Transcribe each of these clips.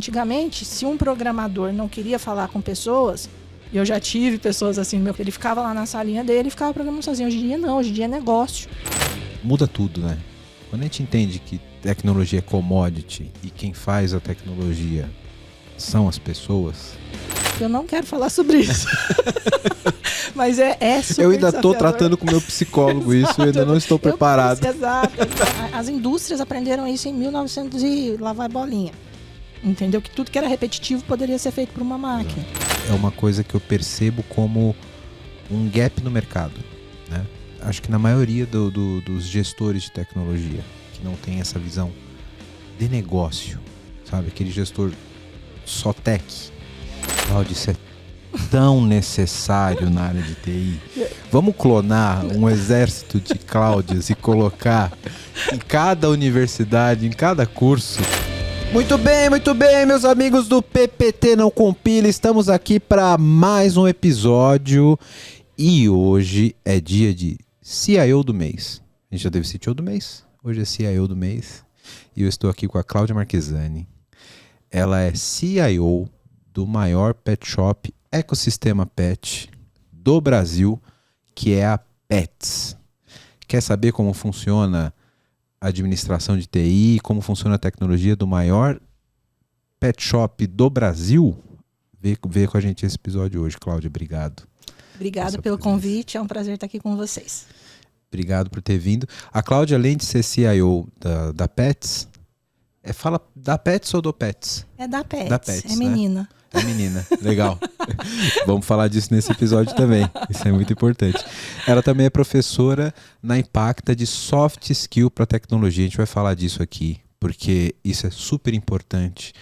Antigamente, se um programador não queria falar com pessoas, e eu já tive pessoas assim, ele ficava lá na salinha dele e ficava programando sozinho. Hoje em dia não, hoje em dia é negócio. Muda tudo, né? Quando a gente entende que tecnologia é commodity e quem faz a tecnologia são as pessoas... Eu não quero falar sobre isso. Mas é super Eu ainda estou desafiador. tratando com o meu psicólogo isso, eu ainda não estou preparado. Exato. As indústrias aprenderam isso em 1900 e lá vai bolinha. Entendeu? Que tudo que era repetitivo poderia ser feito por uma máquina. É uma coisa que eu percebo como um gap no mercado, né? Acho que na maioria dos gestores de tecnologia que não tem essa visão de negócio, sabe? Aquele gestor só tech. Cláudio, isso é tão necessário na área de TI. Vamos clonar um exército de Cláudias e colocar em cada universidade, em cada curso. Muito bem, meus amigos do PPT Não Compila. Estamos aqui para mais um episódio e hoje é dia de CIO do mês. A gente já teve CTO do mês, hoje é CIO do mês e eu estou aqui com a Cláudia Marquesani. Ela é CIO do maior pet shop ecossistema pet do Brasil, que é a Petz. Quer saber como funciona a administração de TI, como funciona a tecnologia do maior pet shop do Brasil? Vê com a gente esse episódio hoje, Cláudia. Obrigado. Obrigada pelo convite, é um prazer estar aqui com vocês. Obrigado por ter vindo. A Cláudia, além de ser CIO da Petz, fala da Petz ou do Petz? É da Petz, Da Petz, é menina. Né? É menina, legal. Vamos falar disso nesse episódio também, isso é muito importante. Ela também é professora na Impacta de Soft Skill para Tecnologia. A gente vai falar disso aqui, porque isso é super importante.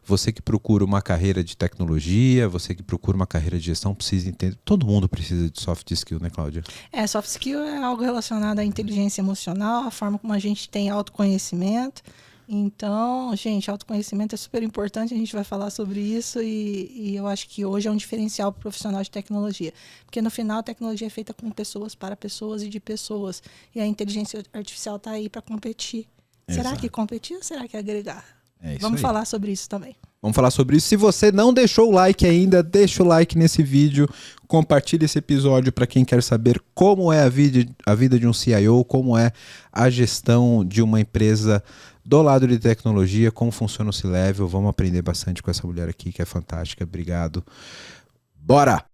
Você que procura uma carreira de tecnologia, você que procura uma carreira de gestão, precisa entender. Todo mundo precisa de soft skill, né, Cláudia? Soft skill é algo relacionado à inteligência emocional, a forma como a gente tem autoconhecimento. Então, gente, autoconhecimento é super importante, a gente vai falar sobre isso e eu acho que hoje é um diferencial para o profissional de tecnologia. Porque no final a tecnologia é feita com pessoas, para pessoas e de pessoas. E a inteligência artificial está aí para competir. Exato. Será que competir ou será que agregar? Vamos falar sobre isso também. Vamos falar sobre isso. Se você não deixou o like ainda, deixa o like nesse vídeo. Compartilhe esse episódio para quem quer saber como é a vida de um CIO, como é a gestão de uma empresa do lado de tecnologia, como funciona o C-Level. Vamos aprender bastante com essa mulher aqui, que é fantástica. Obrigado. Bora!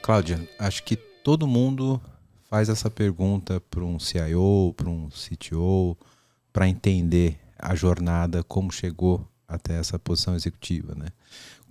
Cláudia, acho que todo mundo faz essa pergunta para um CIO, para um CTO, para entender a jornada, como chegou até essa posição executiva, né?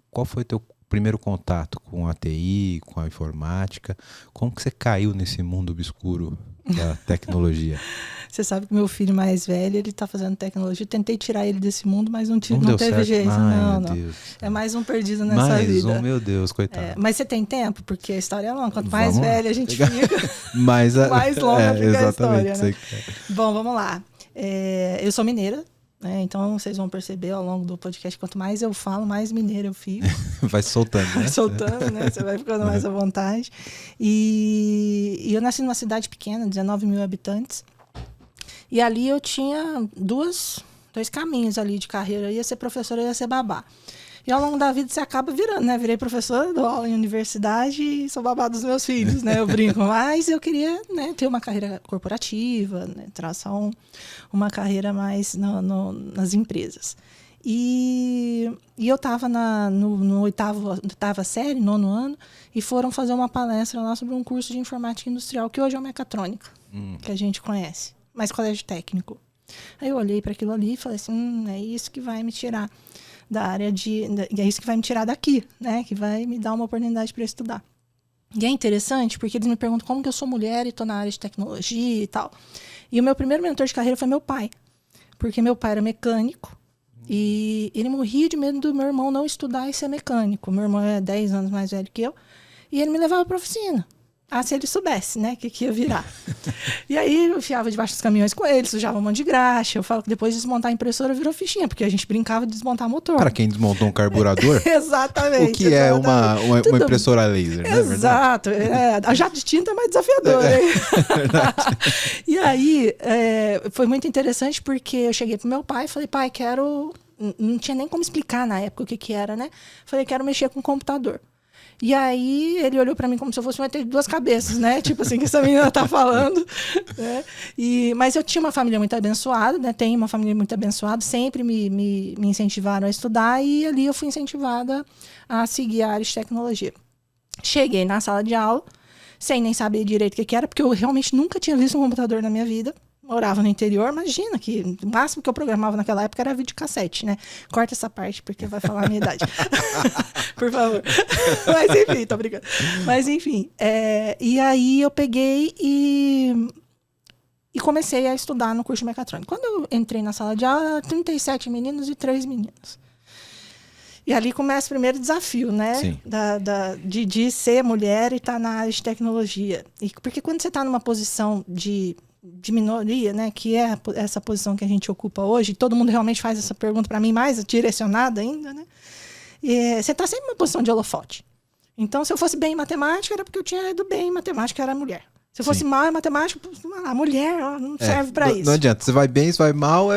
Qual foi teu primeiro contato com a TI, com a informática? Como que você caiu nesse mundo obscuro da tecnologia? Você sabe que meu filho mais velho, ele está fazendo tecnologia. Eu tentei tirar ele desse mundo, mas não teve certo. jeito. Ai, não. Deus. É mais um perdido nessa vida. Meu Deus, coitado. Mas você tem tempo? Porque a história é longa. Quanto mais velho a gente fica, mais longa fica a história. Né? Exatamente. Bom, vamos lá. Eu sou mineira, né? Então vocês vão perceber ao longo do podcast, quanto mais eu falo, mais mineira eu fico. Vai soltando, né? Vai soltando, né? Você vai ficando mais à vontade. E eu nasci numa cidade pequena, 19 mil habitantes. E ali eu tinha dois caminhos ali de carreira. Ia ser professora, ia ser babá. E ao longo da vida você acaba virando, né? Virei professora, dou aula em universidade e sou babá dos meus filhos, né? Eu brinco. Mas eu queria, né, ter uma carreira corporativa, né? Traçar uma carreira mais nas empresas. E eu estava no oitava série, 9º ano, e foram fazer uma palestra lá sobre um curso de informática industrial, que hoje é o mecatrônica, que a gente conhece. Mas colégio técnico. Aí eu olhei para aquilo ali e falei assim, é isso que vai me tirar da área é isso que vai me tirar daqui, né? Que vai me dar uma oportunidade para estudar. E é interessante porque eles me perguntam como que eu sou mulher e estou na área de tecnologia e tal. E o meu primeiro mentor de carreira foi meu pai. Porque meu pai era mecânico e ele morria de medo do meu irmão não estudar e ser mecânico. Meu irmão é 10 anos mais velho que eu. E ele me levava para a oficina. se ele soubesse, né, o que ia virar. E aí eu enfiava debaixo dos caminhões com ele, sujava um monte de graxa. Eu falo que depois de desmontar a impressora virou fichinha, porque a gente brincava de desmontar motor. Para quem desmontou um carburador, exatamente. O que é uma impressora laser, né? Exato. A jato de tinta é mais desafiador, né? E aí, foi muito interessante porque eu cheguei pro meu pai e falei, pai, quero... Não tinha nem como explicar na época o que era, né? Falei, quero mexer com o computador. E aí ele olhou para mim como se eu fosse uma ter duas cabeças, né? Tipo assim, que essa menina tá falando. Né? Mas eu tinha uma família muito abençoada, né? Tenho uma família muito abençoada, sempre me incentivaram a estudar e ali eu fui incentivada a seguir a área de tecnologia. Cheguei na sala de aula, sem nem saber direito o que era, porque eu realmente nunca tinha visto um computador na minha vida. Morava no interior, imagina que o máximo que eu programava naquela época era videocassete, né? Corta essa parte, porque vai falar a minha idade. Por favor. Mas enfim, tô brincando. Mas enfim, e aí eu peguei e comecei a estudar no curso de mecatrônica. Quando eu entrei na sala de aula, 37 meninos e 3 meninas. E ali começa o primeiro desafio, né? Sim. De ser mulher e estar na área de tecnologia. Porque quando você está numa posição de minoria, né, que é essa posição que a gente ocupa hoje, todo mundo realmente faz essa pergunta para mim mais direcionada ainda, né? E você está sempre numa posição de holofote. Então, se eu fosse bem em matemática, era porque eu tinha ido bem em matemática, era mulher. Se eu fosse mal em matemática, a mulher não serve para isso. Não adianta, você vai bem, você vai mal,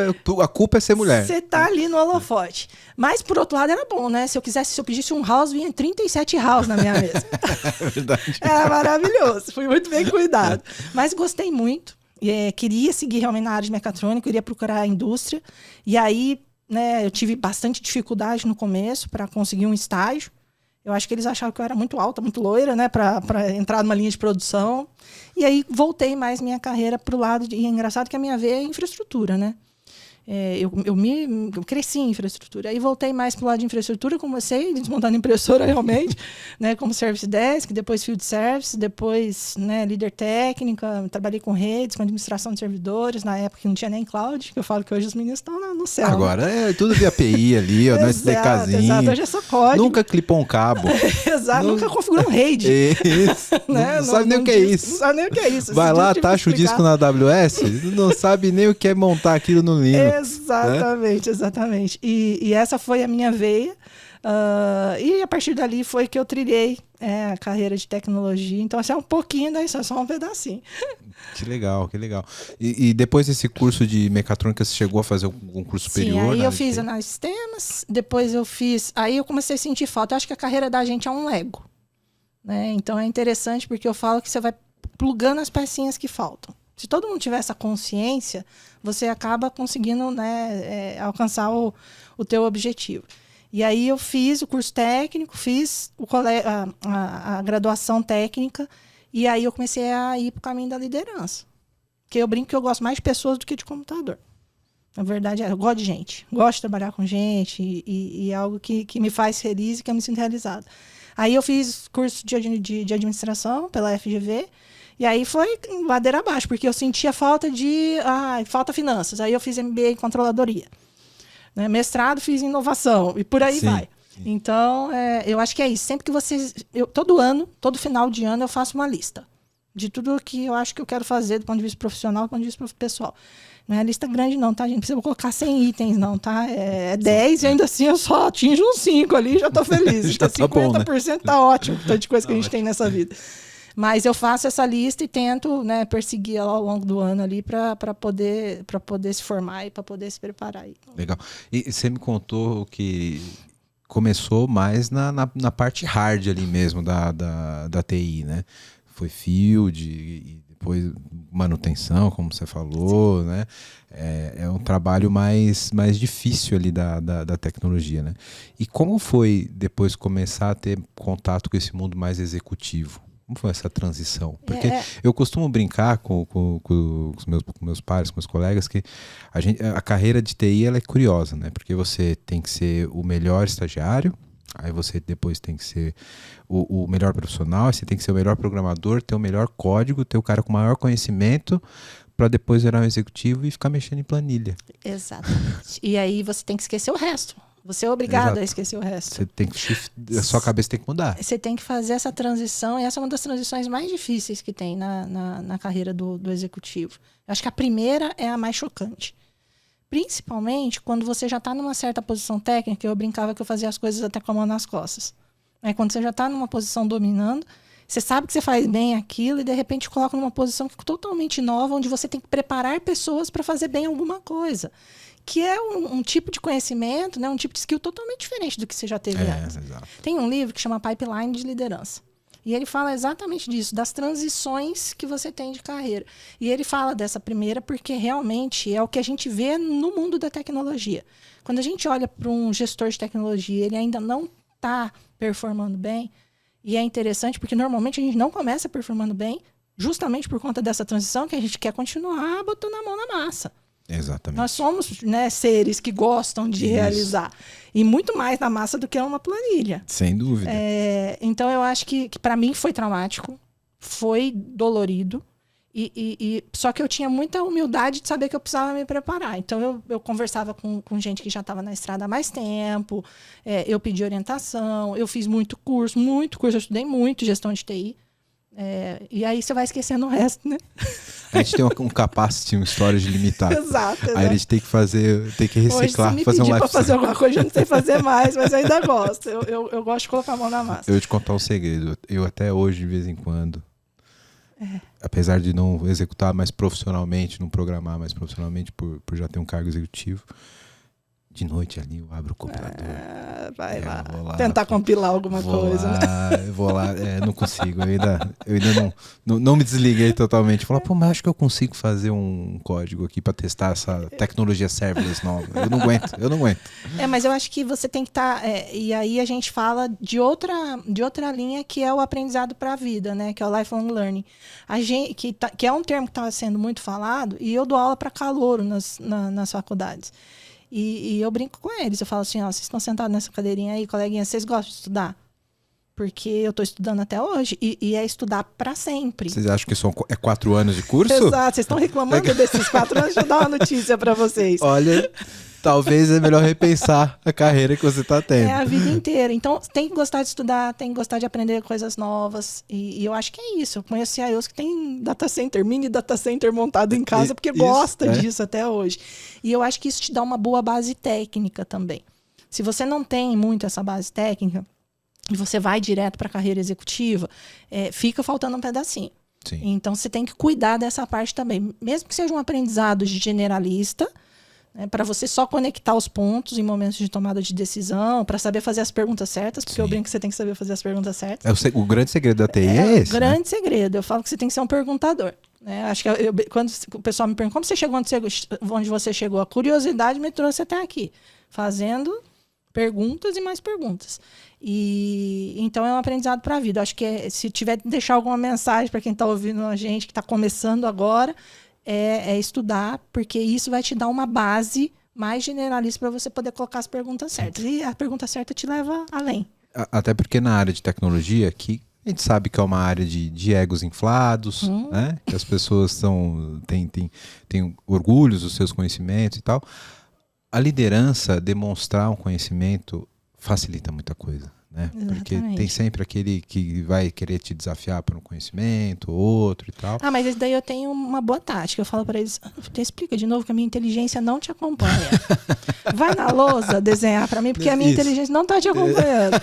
a culpa é ser mulher. Você tá ali no holofote. Mas, por outro lado, era bom, né? Se eu pedisse um house, vinha 37 house na minha mesa. É verdade. Era maravilhoso, fui muito bem cuidado. Mas gostei muito. Queria seguir realmente na área de mecatrônica, queria procurar a indústria. E aí, né, eu tive bastante dificuldade no começo para conseguir um estágio. Eu acho que eles achavam que eu era muito alta, muito loira, né, para entrar numa linha de produção. E aí voltei mais minha carreira para o lado e é engraçado que a minha veia é infraestrutura, né? Eu cresci em infraestrutura. Aí voltei mais para o lado de infraestrutura, comecei desmontando impressora realmente, né, como service desk, depois field service, depois, né, líder técnica, trabalhei com redes, com administração de servidores, na época que não tinha nem cloud, que eu falo que hoje os meninos estão no céu. Agora é tudo via API ali, ó, no SDKzinho. Exato, hoje é só código. Nunca clipou um cabo. Exato, nunca configurou um RAID. Isso. Né? Não sabe nem o que é isso. Não sabe nem o que é isso. Vai lá, taxa o disco na AWS, não sabe nem o que é montar aquilo no Linux. Exatamente, exatamente. E essa foi a minha veia. E a partir dali foi que eu trilhei a carreira de tecnologia. Então, assim, é um pouquinho daí, só um pedacinho. Que legal, que legal. E depois desse curso de mecatrônica, você chegou a fazer um curso superior? Sim, aí eu fiz análise de sistemas, depois eu fiz... Aí eu comecei a sentir falta. Eu acho que a carreira da gente é um Lego, né? Então, é interessante porque eu falo que você vai plugando as pecinhas que faltam. Se todo mundo tiver essa consciência, você acaba conseguindo, né, alcançar o teu objetivo. E aí eu fiz o curso técnico, fiz a graduação técnica, e aí eu comecei a ir para o caminho da liderança. Porque eu brinco que eu gosto mais de pessoas do que de computador. Na verdade, eu gosto de gente. Gosto de trabalhar com gente e é algo que me faz feliz e que eu me sinto realizada. Aí eu fiz curso de administração pela FGV, e aí foi ladeira abaixo, porque eu sentia falta falta finanças. Aí eu fiz MBA em controladoria. Né? Mestrado fiz em inovação, e por aí vai. Sim. Então, eu acho que é isso. Sempre que todo final de ano, eu faço uma lista de tudo que eu acho que eu quero fazer do ponto de vista profissional, do ponto de vista pessoal. Não é lista grande não, tá, gente? Não precisa colocar 100 itens não, tá? É 10 e ainda assim eu só atinjo uns 5 ali e já tô feliz. Já tá 50% bom, né? Tá ótimo, tanto de coisa que a gente tem nessa vida. Mas eu faço essa lista e tento, né, perseguir ela ao longo do ano ali para poder se formar e para poder se preparar. Aí. Legal. E você me contou que começou mais na parte hard ali mesmo da TI, né? Foi field e depois manutenção, como você falou, sim, né? É um trabalho mais difícil ali da tecnologia, né? E como foi depois começar a ter contato com esse mundo mais executivo? Como foi essa transição? Porque eu costumo brincar com os meus pares, com meus colegas, que a carreira de TI ela é curiosa, né? Porque você tem que ser o melhor estagiário, aí você depois tem que ser o melhor profissional, aí você tem que ser o melhor programador, ter o melhor código, ter o cara com maior conhecimento, para depois virar um executivo e ficar mexendo em planilha. Exatamente. E aí você tem que esquecer o resto. Você é obrigado Exato. a esquecer o resto. Você tem que a sua cabeça tem que mudar. Você tem que fazer essa transição, e essa é uma das transições mais difíceis que tem na carreira do executivo. Eu acho que a primeira é a mais chocante. Principalmente quando você já está numa certa posição técnica. Eu brincava que eu fazia as coisas até com a mão nas costas. Quando você já está numa posição dominando, você sabe que você faz bem aquilo e de repente coloca numa posição totalmente nova, onde você tem que preparar pessoas para fazer bem alguma coisa. Que é um tipo de conhecimento, né? Um tipo de skill totalmente diferente do que você já teve antes. Exato. Tem um livro que chama Pipeline de Liderança. E ele fala exatamente disso, das transições que você tem de carreira. E ele fala dessa primeira porque realmente é o que a gente vê no mundo da tecnologia. Quando a gente olha para um gestor de tecnologia, ele ainda não está performando bem. E é interessante porque normalmente a gente não começa performando bem justamente por conta dessa transição, que a gente quer continuar botando a mão na massa. Exatamente. Nós somos, né, seres que gostam de realizar. E muito mais na massa do que uma planilha. Sem dúvida. Então eu acho que para mim foi traumático, foi dolorido. Só que eu tinha muita humildade de saber que eu precisava me preparar. Então eu conversava com gente que já estava na estrada há mais tempo. Eu pedi orientação, eu fiz muito curso, eu estudei muito gestão de TI. E aí você vai esquecendo o resto, né? A gente tem um capacity, um storage limitado. Exato. Aí a gente tem que reciclar, hoje, se fazer um me pedir life para fazer alguma coisa, eu não sei fazer mais, mas eu ainda gosto. Eu gosto de colocar a mão na massa. Eu vou te contar um segredo. Eu até hoje, de vez em quando, apesar de não executar mais profissionalmente, não programar mais profissionalmente, por já ter um cargo executivo, de noite ali eu abro o computador. Vai lá. Tentar compilar alguma coisa. Eu vou lá, não consigo. Eu ainda não me desliguei totalmente. Falar, pô, mas acho que eu consigo fazer um código aqui para testar essa tecnologia serverless nova. Eu não aguento. Mas eu acho que você tem que estar. E aí a gente fala de outra linha, que é o aprendizado para a vida, né? Que é o lifelong learning. Que é um termo que está sendo muito falado, e eu dou aula para calouro nas faculdades. E eu brinco com eles, eu falo assim, ó, vocês estão sentados nessa cadeirinha aí, coleguinha, vocês gostam de estudar? Porque eu estou estudando até hoje, e é estudar para sempre. Vocês acham que é 4 anos de curso? Exato, vocês estão reclamando desses 4 anos, deixa eu dar uma notícia para vocês. Olha, talvez é melhor repensar a carreira que você está tendo. É a vida inteira, então tem que gostar de estudar, tem que gostar de aprender coisas novas, e eu acho que é isso. Eu conheço CIOs que tem data center, mini data center montado em casa, porque gosta disso até hoje. E eu acho que isso te dá uma boa base técnica também. Se você não tem muito essa base técnica, e você vai direto para a carreira executiva, fica faltando um pedacinho. Sim. Então você tem que cuidar dessa parte também. Mesmo que seja um aprendizado de generalista, para você só conectar os pontos em momentos de tomada de decisão, para saber fazer as perguntas certas, porque eu brinco que você tem que saber fazer as perguntas certas. O grande segredo da TI é esse, o grande segredo. Eu falo que você tem que ser um perguntador. Acho que quando o pessoal me pergunta como você chegou onde você chegou, a curiosidade me trouxe até aqui, fazendo perguntas e mais perguntas. Então é um aprendizado para a vida. Acho que se tiver de deixar alguma mensagem para quem está ouvindo a gente, que está começando agora, é estudar, porque isso vai te dar uma base mais generalista para você poder colocar as perguntas certas. E a pergunta certa te leva além. Até porque na área de tecnologia, aqui a gente sabe que é uma área de egos inflados, né? Que as pessoas têm orgulhos dos seus conhecimentos e tal. A liderança, demonstrar um conhecimento, facilita muita coisa, né? Porque tem sempre aquele que vai querer te desafiar por um conhecimento, outro e tal. Mas esse daí eu tenho uma boa tática. Eu falo para eles, explica de novo que a minha inteligência não te acompanha. Vai na lousa desenhar para mim, porque a minha inteligência não tá te acompanhando.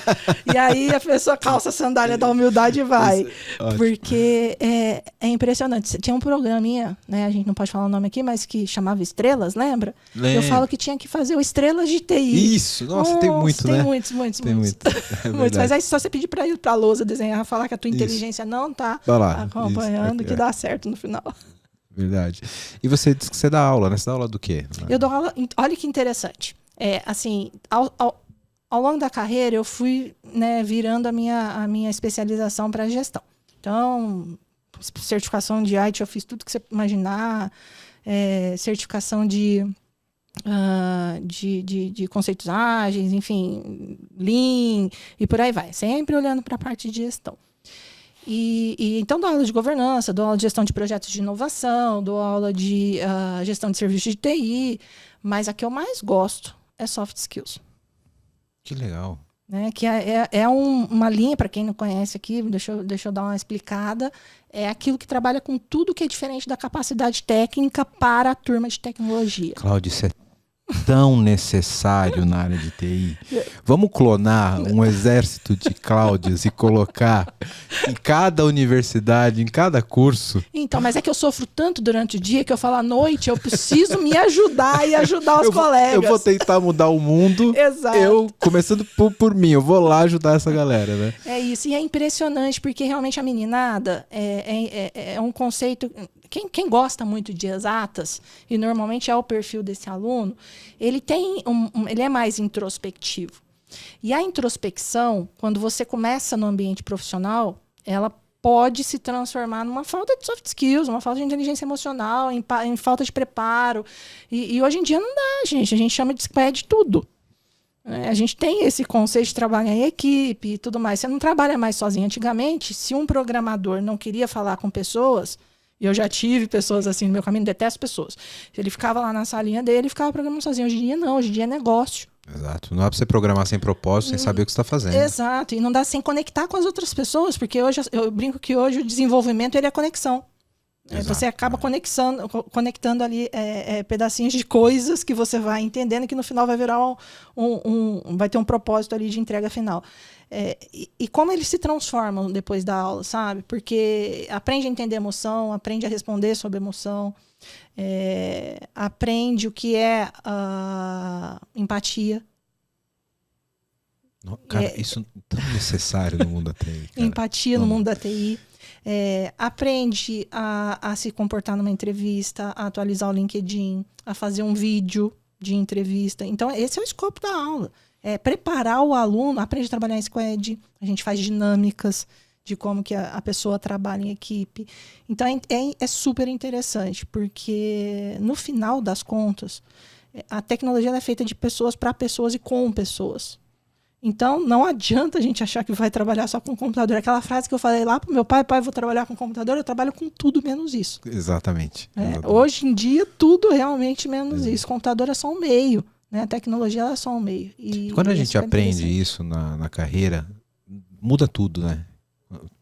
E aí a pessoa calça a sandália da humildade e vai. Porque é impressionante. Tinha um programinha, né? A gente não pode falar o nome aqui, mas que chamava Estrelas, lembra? Eu falo que tinha que fazer o Estrelas de TI. Isso! Nossa, tem muito, né? Tem muitos. Muitos. Mas aí só você pedir para ir para a lousa desenhar, falar que a tua inteligência não tá acompanhando, que dá certo no final. Verdade. E você disse que você dá aula, né? Você dá aula do quê? Eu dou aula, olha que interessante. Assim, ao longo da carreira eu fui, né, virando a minha especialização para gestão. Então, certificação de IT, eu fiz tudo que você imaginar, certificação de conceitos ágeis, enfim, Lean e por aí vai. Sempre olhando para a parte de gestão. Então dou aula de governança, dou aula de gestão de projetos de inovação, dou aula de gestão de serviços de TI, mas a que eu mais gosto é soft skills. Que legal. Né, que uma linha, para quem não conhece aqui, deixa eu dar uma explicada, é aquilo que trabalha com tudo que é diferente da capacidade técnica para a turma de tecnologia. Cláudia, isso é tão necessário na área de TI. Vamos clonar um exército de Cláudias e colocar em cada universidade, em cada curso. Então, mas é que eu sofro tanto durante o dia que eu falo à noite, eu preciso me ajudar e ajudar os colegas. Eu vou tentar mudar o mundo. Exato. Começando por mim, eu vou lá ajudar essa galera, né? É isso, e é impressionante, porque realmente a meninada é um conceito... Quem gosta muito de exatas, e normalmente é o perfil desse aluno, ele é mais introspectivo. E a introspecção, quando você começa no ambiente profissional, ela pode se transformar numa falta de soft skills, uma falta de inteligência emocional, em falta de preparo. E hoje em dia não dá, gente. A gente chama de squad de tudo. A gente tem esse conceito de trabalhar em equipe e tudo mais. Você não trabalha mais sozinho. Antigamente, se um programador não queria falar com pessoas... E eu já tive pessoas assim no meu caminho, detesto pessoas. Ele ficava lá na salinha dele e ficava programando sozinho. Hoje em dia não, hoje em dia é negócio. Exato. Não dá pra você programar sem propósito, sem saber o que você está fazendo. Exato. E não dá sem conectar com as outras pessoas, porque hoje eu brinco que hoje o desenvolvimento ele é conexão. Exato, você acaba conectando ali pedacinhos de coisas que você vai entendendo que no final vai virar vai ter um propósito ali de entrega final. E como eles se transformam depois da aula, sabe? Porque aprende a entender emoção, aprende a responder sobre emoção, aprende o que é empatia. Cara, isso é tão necessário no mundo da TI. Cara. Empatia no mundo da TI. Aprende a se comportar numa entrevista, a atualizar o LinkedIn, a fazer um vídeo de entrevista. Então, esse é o escopo da aula. Preparar o aluno, aprende a trabalhar em squad, a gente faz dinâmicas de como que a pessoa trabalha em equipe. Então, é super interessante, porque no final das contas, a tecnologia é feita de pessoas para pessoas e com pessoas. Então, não adianta a gente achar que vai trabalhar só com computador. Aquela frase que eu falei lá pro meu pai, vou trabalhar com computador, eu trabalho com tudo menos isso. Exatamente. Hoje em dia, tudo realmente menos isso. O computador é só um meio, né? A tecnologia é só um meio. E quando a gente aprende isso na carreira, muda tudo, né?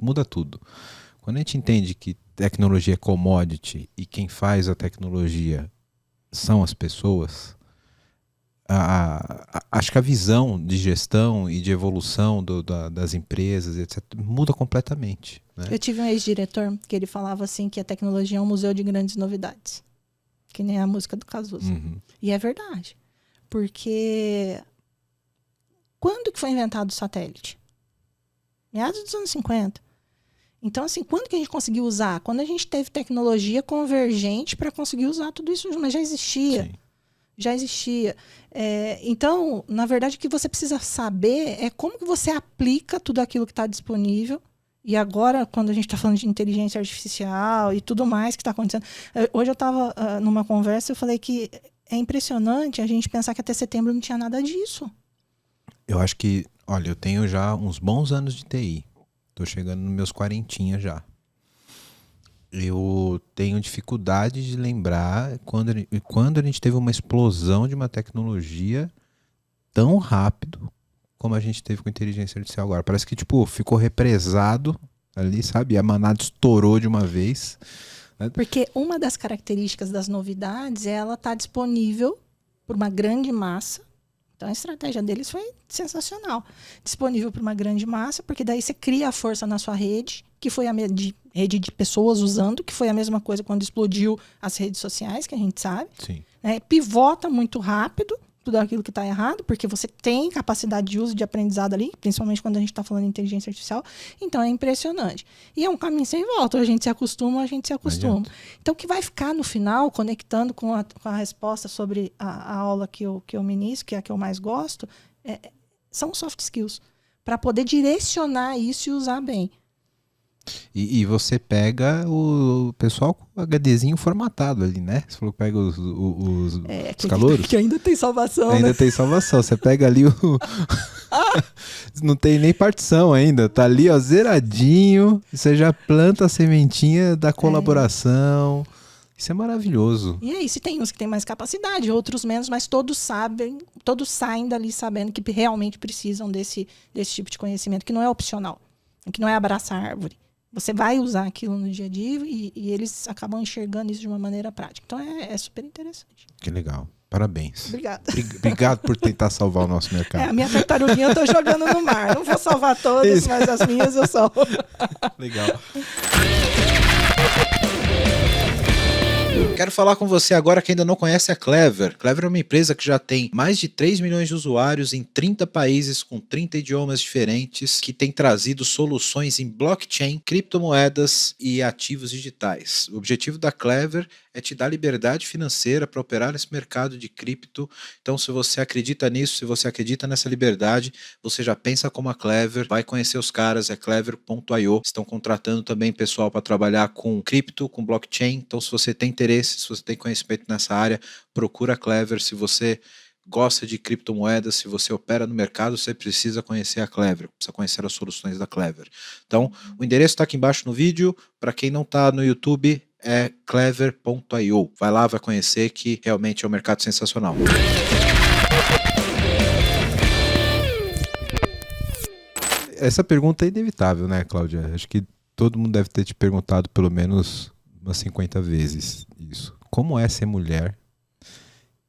Muda tudo. Quando a gente entende que tecnologia é commodity e quem faz a tecnologia são as pessoas... acho que a visão de gestão e de evolução das empresas, etc., muda completamente. Né? Eu tive um ex-diretor que ele falava assim que a tecnologia é um museu de grandes novidades. Que nem a música do Cazuza. Uhum. E é verdade. Porque quando que foi inventado o satélite? Meados dos anos 50. Então, assim, quando que a gente conseguiu usar? Quando a gente teve tecnologia convergente para conseguir usar tudo isso, mas já existia. Sim. Já existia. Então, na verdade, o que você precisa saber é como que você aplica tudo aquilo que está disponível. E agora, quando a gente está falando de inteligência artificial e tudo mais que está acontecendo... Hoje eu estava numa conversa e eu falei que é impressionante a gente pensar que até setembro não tinha nada disso. Eu acho que... Olha, eu tenho já uns bons anos de TI. Estou chegando nos meus 40 já. Eu tenho dificuldade de lembrar quando a gente teve uma explosão de uma tecnologia tão rápido como a gente teve com inteligência artificial agora. Parece que ficou represado ali, sabe? A manada estourou de uma vez. Né? Porque uma das características das novidades é ela estar disponível por uma grande massa. Então a estratégia deles foi sensacional. Disponível para uma grande massa, porque daí você cria a força na sua rede, que foi rede de pessoas usando, que foi a mesma coisa quando explodiu as redes sociais, que a gente sabe. Sim. Pivota muito rápido tudo aquilo que está errado, porque você tem capacidade de uso de aprendizado ali, principalmente quando a gente está falando de inteligência artificial. Então é impressionante. E é um caminho sem volta. A gente se acostuma, Então o que vai ficar no final, conectando com a resposta sobre a aula que eu ministro, que é a que eu mais gosto, são soft skills. Para poder direcionar isso e usar bem. E você pega o pessoal com o HDzinho formatado ali, né? Você falou que pega os calouros. Que ainda tem salvação, ainda tem salvação. Você pega ali não tem nem partição ainda. Tá ali, ó, zeradinho. Você já planta a sementinha da colaboração. Isso é maravilhoso. E é isso, tem uns que têm mais capacidade, outros menos, mas todos saem dali sabendo que realmente precisam desse tipo de conhecimento, que não é opcional, que não é abraçar a árvore. Você vai usar aquilo no dia a dia e eles acabam enxergando isso de uma maneira prática. Então é super interessante. Que legal. Parabéns. Obrigada. Obrigado por tentar salvar o nosso mercado. A minha tartaruguinha eu tô jogando no mar. Não vou salvar todas, mas as minhas eu salvo. Legal. Quero falar com você agora que ainda não conhece a Clever. Clever é uma empresa que já tem mais de 3 milhões de usuários em 30 países com 30 idiomas diferentes, que tem trazido soluções em blockchain, criptomoedas e ativos digitais. O objetivo da Clever é te dar liberdade financeira para operar nesse mercado de cripto. Então, se você acredita nisso, se você acredita nessa liberdade, você já pensa como a Clever, vai conhecer os caras, é clever.io. Estão contratando também pessoal para trabalhar com cripto, com blockchain. Então, se você tem interesse, se você tem conhecimento nessa área, procura a Clever. Se você gosta de criptomoedas, se você opera no mercado, você precisa conhecer a Clever, precisa conhecer as soluções da Clever. Então, o endereço está aqui embaixo no vídeo. Para quem não está no YouTube, é clever.io. Vai lá, vai conhecer, que realmente é um mercado sensacional. Essa pergunta é inevitável, né, Cláudia? Acho que todo mundo deve ter te perguntado pelo menos umas 50 vezes isso. Como é ser mulher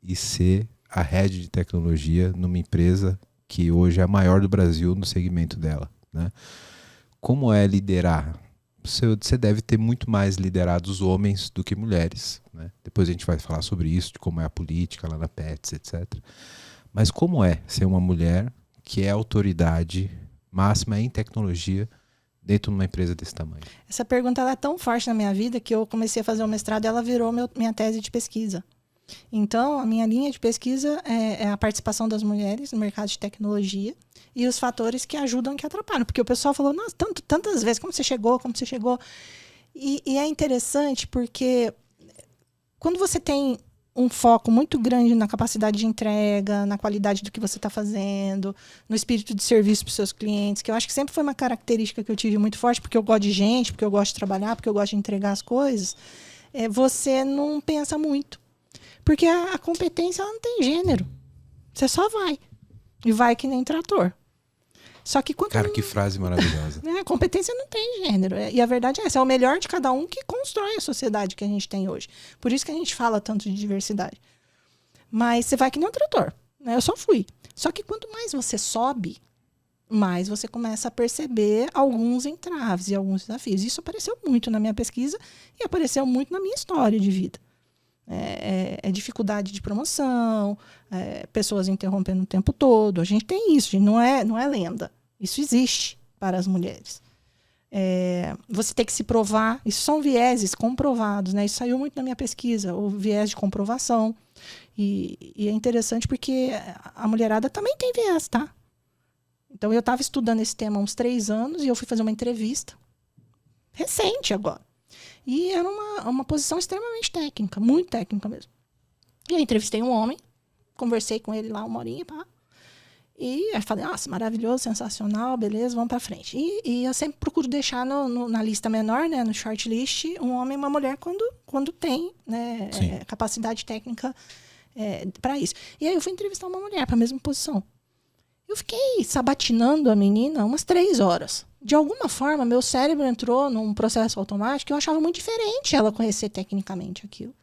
e ser a head de tecnologia numa empresa que hoje é a maior do Brasil no segmento dela, né? Como é liderar? Você deve ter muito mais liderado os homens do que mulheres, né? Depois a gente vai falar sobre isso, de como é a política lá na Pets, etc. Mas como é ser uma mulher que é autoridade máxima em tecnologia dentro de uma empresa desse tamanho? Essa pergunta ela é tão forte na minha vida que eu comecei a fazer o mestrado e ela virou minha tese de pesquisa. Então, a minha linha de pesquisa é a participação das mulheres no mercado de tecnologia e os fatores que ajudam e que atrapalham. Porque o pessoal falou, nossa, tantas vezes, como você chegou. E é interessante porque quando você tem um foco muito grande na capacidade de entrega, na qualidade do que você está fazendo, no espírito de serviço para os seus clientes, que eu acho que sempre foi uma característica que eu tive muito forte, porque eu gosto de gente, porque eu gosto de trabalhar, porque eu gosto de entregar as coisas, você não pensa muito. Porque a competência ela não tem gênero. Você só vai. E vai que nem trator. Só que quando... Cara, que frase maravilhosa. A competência não tem gênero. E a verdade é essa. É o melhor de cada um que constrói a sociedade que a gente tem hoje. Por isso que a gente fala tanto de diversidade. Mas você vai que nem um trator. Né? Eu só fui. Só que quanto mais você sobe, mais você começa a perceber alguns entraves e alguns desafios. Isso apareceu muito na minha pesquisa e apareceu muito na minha história de vida. Dificuldade de promoção, pessoas interrompendo o tempo todo. A gente tem isso, não é lenda. Isso existe para as mulheres. Você tem que se provar. Isso são vieses comprovados, né? Isso saiu muito na minha pesquisa, o viés de comprovação. E é interessante porque a mulherada também tem viés, tá? Então, eu estava estudando esse tema há uns 3 anos e eu fui fazer uma entrevista recente agora. E era uma posição extremamente técnica, muito técnica mesmo. E eu entrevistei um homem, conversei com ele lá 1 horinha, pá. E aí falei, nossa, maravilhoso, sensacional, beleza, vamos pra frente. E eu sempre procuro deixar na lista menor, né, no shortlist, um homem e uma mulher quando tem, né, capacidade técnica para isso. E aí eu fui entrevistar uma mulher para a mesma posição. Eu fiquei sabatinando a menina umas 3 horas. De alguma forma, meu cérebro entrou num processo automático e eu achava muito diferente ela conhecer tecnicamente aquilo.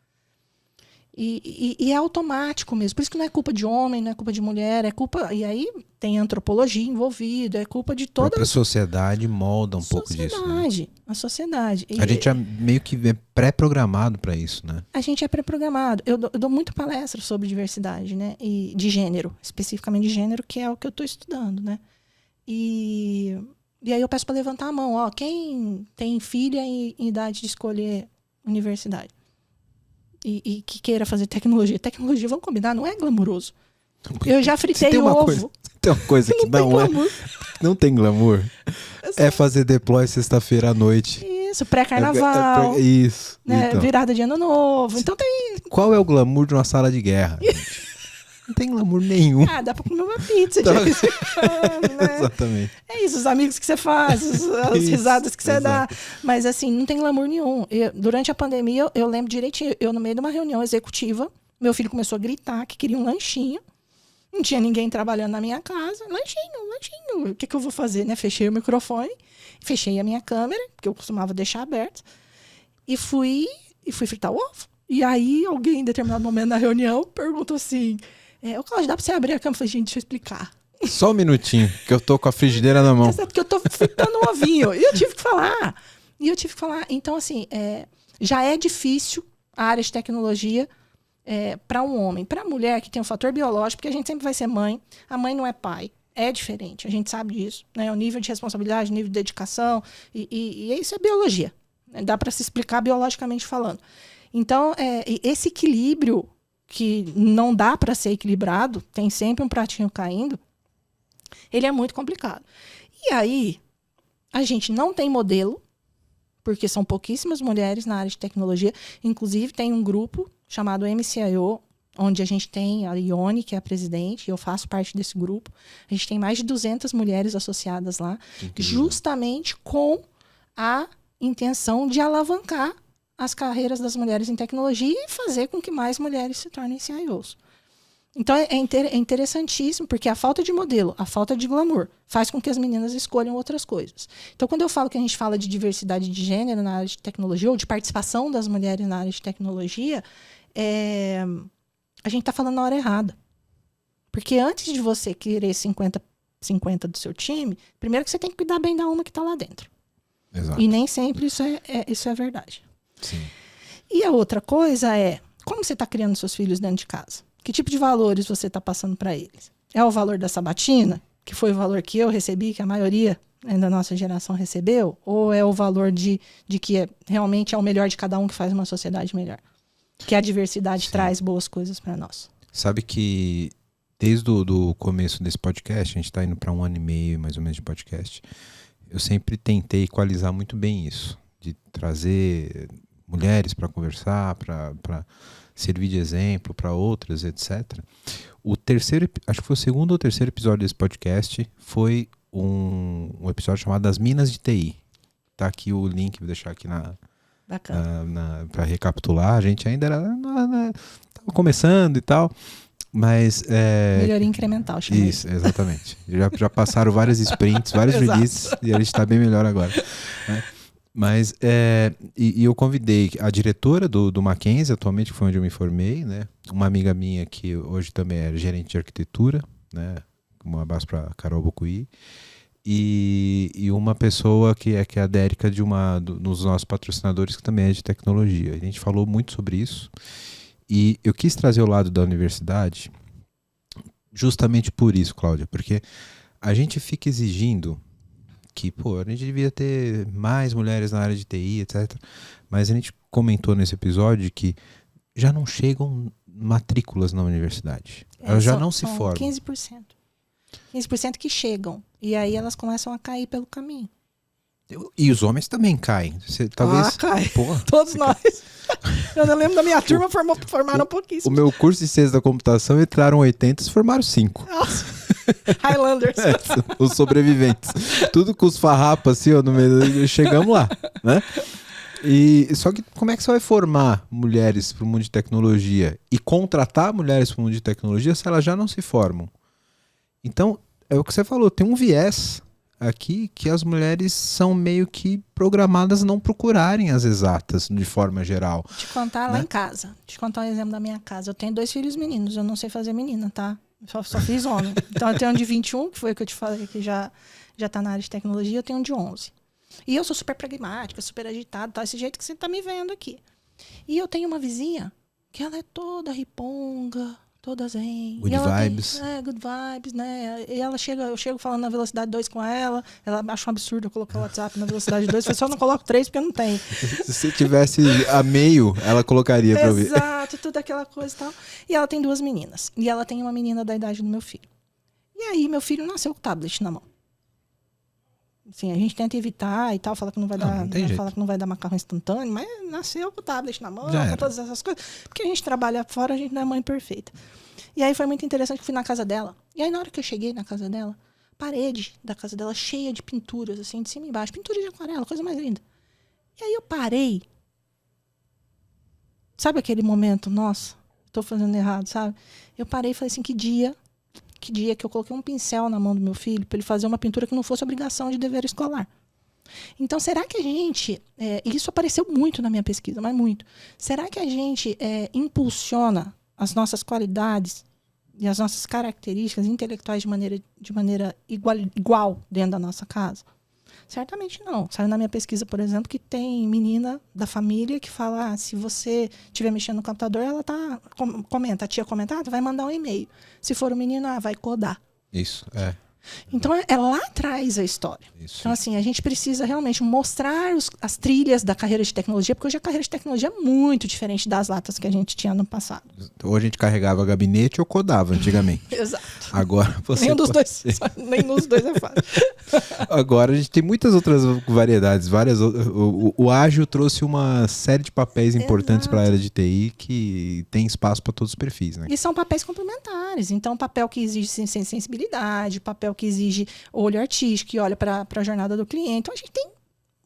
E é automático mesmo. Por isso que não é culpa de homem, não é culpa de mulher, é culpa... E aí tem antropologia envolvida, é culpa de toda... A própria sociedade molda um pouco disso. Né? A sociedade. A gente é meio que pré-programado para isso, né? A gente é pré-programado. Eu dou muito palestra sobre diversidade, né? E de gênero, especificamente de gênero, que é o que eu estou estudando, né? E aí eu peço para levantar a mão. Ó, quem tem filha em idade de escolher universidade? E que queira fazer tecnologia. Tecnologia, vamos combinar, não é glamuroso. Eu já fritei ovo. Tem uma coisa que não tem glamour. É fazer deploy sexta-feira à noite. Isso, pré-carnaval. Isso. Né, então. Virada de ano novo. Então tem... Qual é o glamour de uma sala de guerra? Não tem glamour nenhum. Ah, dá pra comer uma pizza. Então, de vez em quando, né? Exatamente. É isso, os amigos que você faz, as risadas que você dá. Mas assim, não tem glamour nenhum. Durante a pandemia, eu lembro direitinho, eu no meio de uma reunião executiva, meu filho começou a gritar que queria um lanchinho. Não tinha ninguém trabalhando na minha casa. Lanchinho. O que eu vou fazer, né? Fechei o microfone, fechei a minha câmera, que eu costumava deixar aberta, e fui fritar o ovo. E aí, alguém, em determinado momento na reunião, perguntou assim, ô Cláudio, dá pra você abrir a câmera? Eu falei, gente, deixa eu explicar. Só um minutinho, que eu tô com a frigideira na mão. Porque eu tô fritando um ovinho. E eu tive que falar. Então, assim, já é difícil a área de tecnologia para um homem. Para a mulher, que tem um fator biológico, porque a gente sempre vai ser mãe. A mãe não é pai. É diferente, a gente sabe disso. Né? O nível de responsabilidade, o nível de dedicação. E isso é biologia. Dá para se explicar biologicamente falando. Então, esse equilíbrio, que não dá para ser equilibrado, tem sempre um pratinho caindo, ele é muito complicado. E aí, a gente não tem modelo, porque são pouquíssimas mulheres na área de tecnologia. Inclusive, tem um grupo chamado MCIO, onde a gente tem a Ione, que é a presidente, e eu faço parte desse grupo. A gente tem mais de 200 mulheres associadas lá, justamente com a intenção de alavancar as carreiras das mulheres em tecnologia e fazer com que mais mulheres se tornem CIOs. Então, é interessantíssimo, porque a falta de modelo, a falta de glamour, faz com que as meninas escolham outras coisas. Então, quando eu falo que a gente fala de diversidade de gênero na área de tecnologia, ou de participação das mulheres na área de tecnologia, a gente está falando na hora errada. Porque antes de você querer 50 do seu time, primeiro que você tem que cuidar bem da uma que está lá dentro. Exato. E nem sempre isso é verdade. Sim. E a outra coisa é, como você está criando seus filhos dentro de casa? Que tipo de valores você está passando para eles? É o valor da sabatina, que foi o valor que eu recebi, que a maioria da nossa geração recebeu? Ou é o valor de que realmente é o melhor de cada um que faz uma sociedade melhor? Que a diversidade traz boas coisas para nós. Sabe que desde o começo desse podcast, a gente está indo para 1 ano e meio mais ou menos de podcast, eu sempre tentei equalizar muito bem isso, de trazer mulheres para conversar, para servir de exemplo para outras, etc. O terceiro, acho que foi o segundo ou terceiro episódio desse podcast, foi um episódio chamado Das Minas de TI. Tá aqui o link, vou deixar aqui para recapitular. A gente ainda estava começando e tal, mas... Melhoria incremental, chama isso, exatamente. Já passaram várias sprints, vários releases, e a gente está bem melhor agora, né? Mas e eu convidei a diretora do Mackenzie, atualmente, que foi onde eu me formei, né? Uma amiga minha que hoje também é gerente de arquitetura, né? Um abraço para Carol Bocuí. E uma pessoa que é a Dérica dos nossos patrocinadores, que também é de tecnologia. A gente falou muito sobre isso. E eu quis trazer o lado da universidade justamente por isso, Cláudia, porque a gente fica exigindo que, a gente devia ter mais mulheres na área de TI, etc. Mas a gente comentou nesse episódio que já não chegam matrículas na universidade. Elas já não se formam. 15%. 15% que chegam. E aí elas começam a cair pelo caminho. E os homens também caem. Talvez, cai. Todos nós. Eu não lembro da minha turma, formaram pouquíssimo. O meu curso de ciência da computação entraram 80 e formaram 5. Nossa. Highlanders. Os sobreviventes. Tudo com os farrapas assim, no meio. Chegamos lá, né? Só que como é que você vai formar mulheres para o mundo de tecnologia e contratar mulheres para o mundo de tecnologia se elas já não se formam? Então, é o que você falou, tem um viés aqui que as mulheres são meio que programadas a não procurarem as exatas de forma geral. Te contar lá em casa. Te contar um exemplo da minha casa. Eu tenho 2 filhos meninos, eu não sei fazer menina, tá? Só fiz homem. Então eu tenho um de 21, que foi o que eu te falei, que já tá na área de tecnologia, eu tenho um de 11. E eu sou super pragmática, super agitada, tá? Esse jeito que você tá me vendo aqui. E eu tenho uma vizinha que ela é toda riponga, toda zen. Good vibes. Good vibes, né? E eu chego falando na velocidade 2 com ela acha um absurdo eu colocar o WhatsApp na velocidade 2, eu só não coloco 3 porque não tem. Se você tivesse a meio, ela colocaria pra ouvir. Exato, tudo aquela coisa e tal. E ela tem 2 meninas. E ela tem uma menina da idade do meu filho. E aí, meu filho nasceu com o tablet na mão. Assim, a gente tenta evitar e tal, fala que não vai dar, fala que não vai dar macarrão instantâneo, mas nasceu com o tablet na mão, com todas essas coisas. Porque a gente trabalha fora, a gente não é mãe perfeita. E aí foi muito interessante que fui na casa dela. E aí na hora que eu cheguei na casa dela, parede da casa dela cheia de pinturas, assim, de cima e embaixo. Pintura de aquarela, coisa mais linda. E aí eu parei. Sabe aquele momento, nossa, tô fazendo errado, sabe? Eu parei e falei assim, que dia que eu coloquei um pincel na mão do meu filho para ele fazer uma pintura que não fosse obrigação de dever escolar. Então, será que a gente... isso apareceu muito na minha pesquisa, mas muito. Será que a gente impulsiona as nossas qualidades e as nossas características intelectuais de maneira igual dentro da nossa casa? Certamente não. Saiu na minha pesquisa, por exemplo, que tem menina da família que fala, se você estiver mexendo no computador, ela comenta, a tia comenta, vai mandar um e-mail. Se for um menino, vai codar. Isso, Então, é lá atrás a história. Isso. Então, assim, a gente precisa realmente mostrar as trilhas da carreira de tecnologia, porque hoje a carreira de tecnologia é muito diferente das latas que a gente tinha no passado. Ou a gente carregava gabinete ou codava antigamente. Exato. Agora você nenhum dos dois é fácil. Agora a gente tem muitas outras variedades. O ágil trouxe uma série de papéis importantes para a área de TI que tem espaço para todos os perfis, né? E são papéis complementares. Então, papel que exige sensibilidade, papel que exige olho artístico, que olha para a jornada do cliente. Então, a gente tem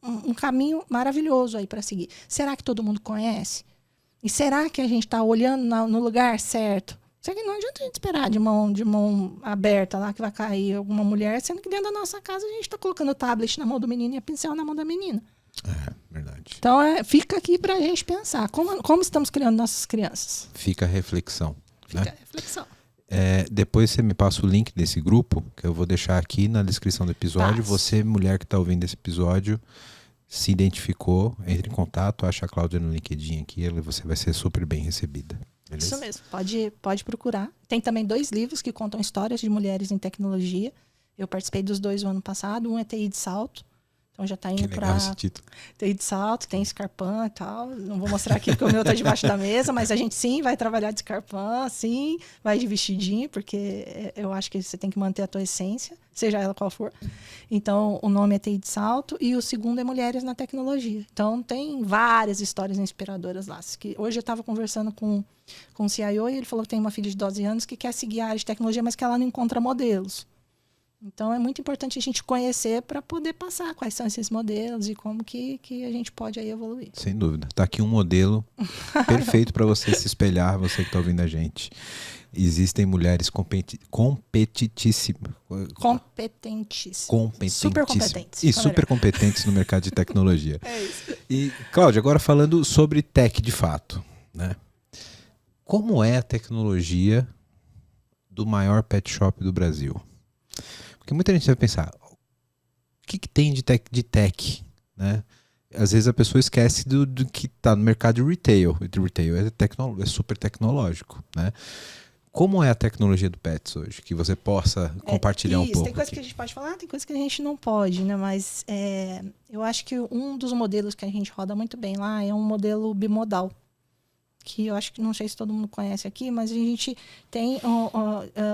um caminho maravilhoso aí para seguir. Será que todo mundo conhece? E será que a gente está olhando no lugar certo? Só que não adianta a gente esperar de mão aberta lá que vai cair alguma mulher, sendo que dentro da nossa casa a gente está colocando o tablet na mão do menino e a pincel na mão da menina. Verdade. Então, fica aqui para a gente pensar. Como estamos criando nossas crianças? Fica a reflexão. Fica a reflexão. Depois você me passa o link desse grupo, que eu vou deixar aqui na descrição do episódio. Você, mulher que está ouvindo esse episódio, se identificou, entre em contato, acha a Cláudia no LinkedIn aqui, você vai ser super bem recebida. Beleza? Isso mesmo, pode procurar. Tem também 2 livros que contam histórias de mulheres em tecnologia. Eu participei dos 2 no ano passado. Um é TI de salto. Então já está indo para TI de salto, tem Scarpan e tal. Não vou mostrar aqui porque o meu está debaixo da mesa, mas a gente sim vai trabalhar de Scarpan, sim, vai de vestidinho, porque eu acho que você tem que manter a tua essência, seja ela qual for. Então o nome é TI de salto e o segundo é Mulheres na Tecnologia. Então tem várias histórias inspiradoras lá. Que hoje eu estava conversando com o CIO e ele falou que tem uma filha de 12 anos que quer seguir a área de tecnologia, mas que ela não encontra modelos. Então, é muito importante a gente conhecer para poder passar quais são esses modelos e como que a gente pode aí evoluir. Sem dúvida. Está aqui um modelo perfeito para você se espelhar, você que está ouvindo a gente. Existem mulheres competentíssimas. Super competentes. E super competentes no mercado de tecnologia. É isso. E, Cláudia, agora falando sobre tech de fato, né? Como é a tecnologia do maior pet shop do Brasil? Porque muita gente vai pensar, o que tem de tech, né? Às vezes a pessoa esquece do que está no mercado de retail. O retail é super tecnológico, né? Como é a tecnologia do Pets hoje? Que você possa compartilhar um pouco. Tem coisa que a gente pode falar, tem coisa que a gente não pode, né? Mas eu acho que um dos modelos que a gente roda muito bem lá é um modelo bimodal. Que eu acho que, não sei se todo mundo conhece aqui, mas a gente tem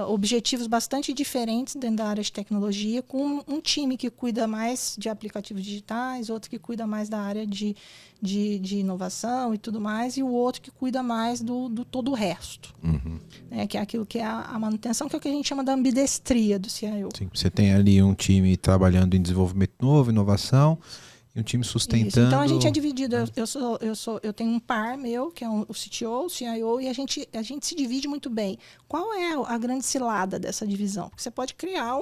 objetivos bastante diferentes dentro da área de tecnologia, com um time que cuida mais de aplicativos digitais, outro que cuida mais da área de inovação e tudo mais, e o outro que cuida mais do todo o resto. Uhum. Né? Que é aquilo que é a manutenção, que é o que a gente chama da ambidestria do CIO. Sim, você tem ali um time trabalhando em desenvolvimento novo, inovação, e um time sustentando... Isso. Então a gente é dividido. Eu tenho um par meu, que é o CTO, o CIO, e a gente se divide muito bem. Qual é a grande cilada dessa divisão? Porque você pode criar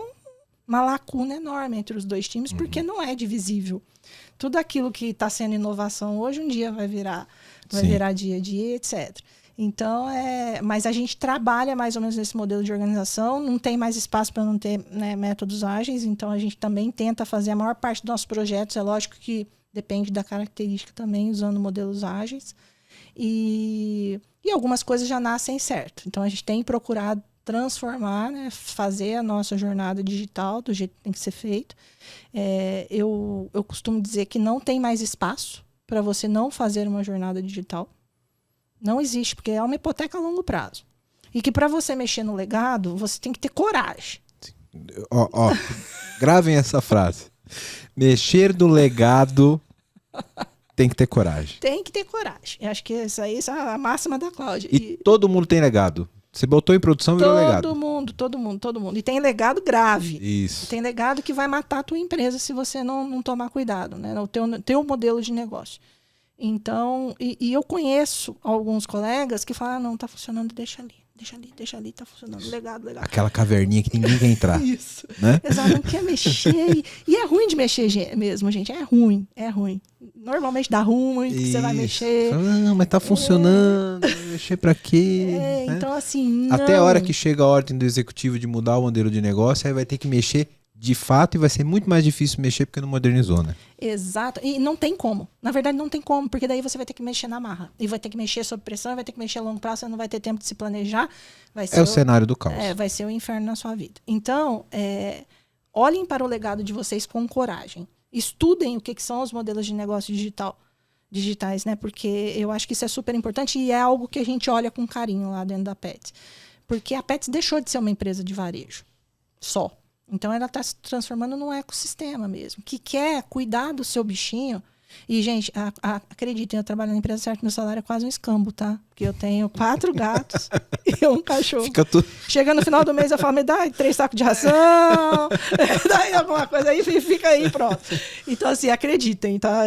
uma lacuna enorme entre os 2 times, porque não é divisível. Tudo aquilo que está sendo inovação hoje, um dia vai virar dia a dia, etc. Então, mas a gente trabalha mais ou menos nesse modelo de organização, não tem mais espaço para não ter, né, métodos ágeis, então a gente também tenta fazer a maior parte dos nossos projetos, é lógico que depende da característica também, usando modelos ágeis, e algumas coisas já nascem certo. Então, a gente tem procurado transformar, né, fazer a nossa jornada digital do jeito que tem que ser feito. Eu costumo dizer que não tem mais espaço para você não fazer uma jornada digital. Não existe, porque é uma hipoteca a longo prazo. E que para você mexer no legado, você tem que ter coragem. Gravem essa frase. Mexer no legado tem que ter coragem. Tem que ter coragem. Eu acho que essa é a máxima da Cláudia. E todo mundo tem legado. Você botou em produção, virou legado. Todo mundo. E tem legado grave. Isso. Tem legado que vai matar a tua empresa se você não tomar cuidado, né? O teu modelo de negócio. Então, e eu conheço alguns colegas que falam, não tá funcionando, deixa ali, tá funcionando, legado. Aquela caverninha que ninguém quer entrar. Isso. Né? Exato, não quer mexer. E é ruim de mexer mesmo, gente, é ruim. Normalmente dá ruim, que você vai mexer. Não, mas tá funcionando, mexer pra quê? Né? Então assim, não. Até a hora que chega a ordem do executivo de mudar o modelo de negócio, aí vai ter que mexer de fato e vai ser muito mais difícil mexer porque não modernizou, né? Exato. E não tem como. Na verdade, não tem como, porque daí você vai ter que mexer na marra. E vai ter que mexer sob pressão, vai ter que mexer a longo prazo, você não vai ter tempo de se planejar. Vai ser o cenário do caos. Vai ser o inferno na sua vida. Então, olhem para o legado de vocês com coragem. Estudem o que são os modelos de negócio digitais, né? Porque eu acho que isso é super importante e é algo que a gente olha com carinho lá dentro da Petz. Porque a Petz deixou de ser uma empresa de varejo só. Então, ela está se transformando num ecossistema mesmo, que quer cuidar do seu bichinho. E, gente, acreditem, eu trabalho na empresa certa, meu salário é quase um escambo, tá? Porque eu tenho 4 gatos e um cachorro. Chega no final do mês, eu falo, me dá 3 sacos de ração, dá alguma coisa aí, fica aí, pronto. Então, assim, acreditem, tá?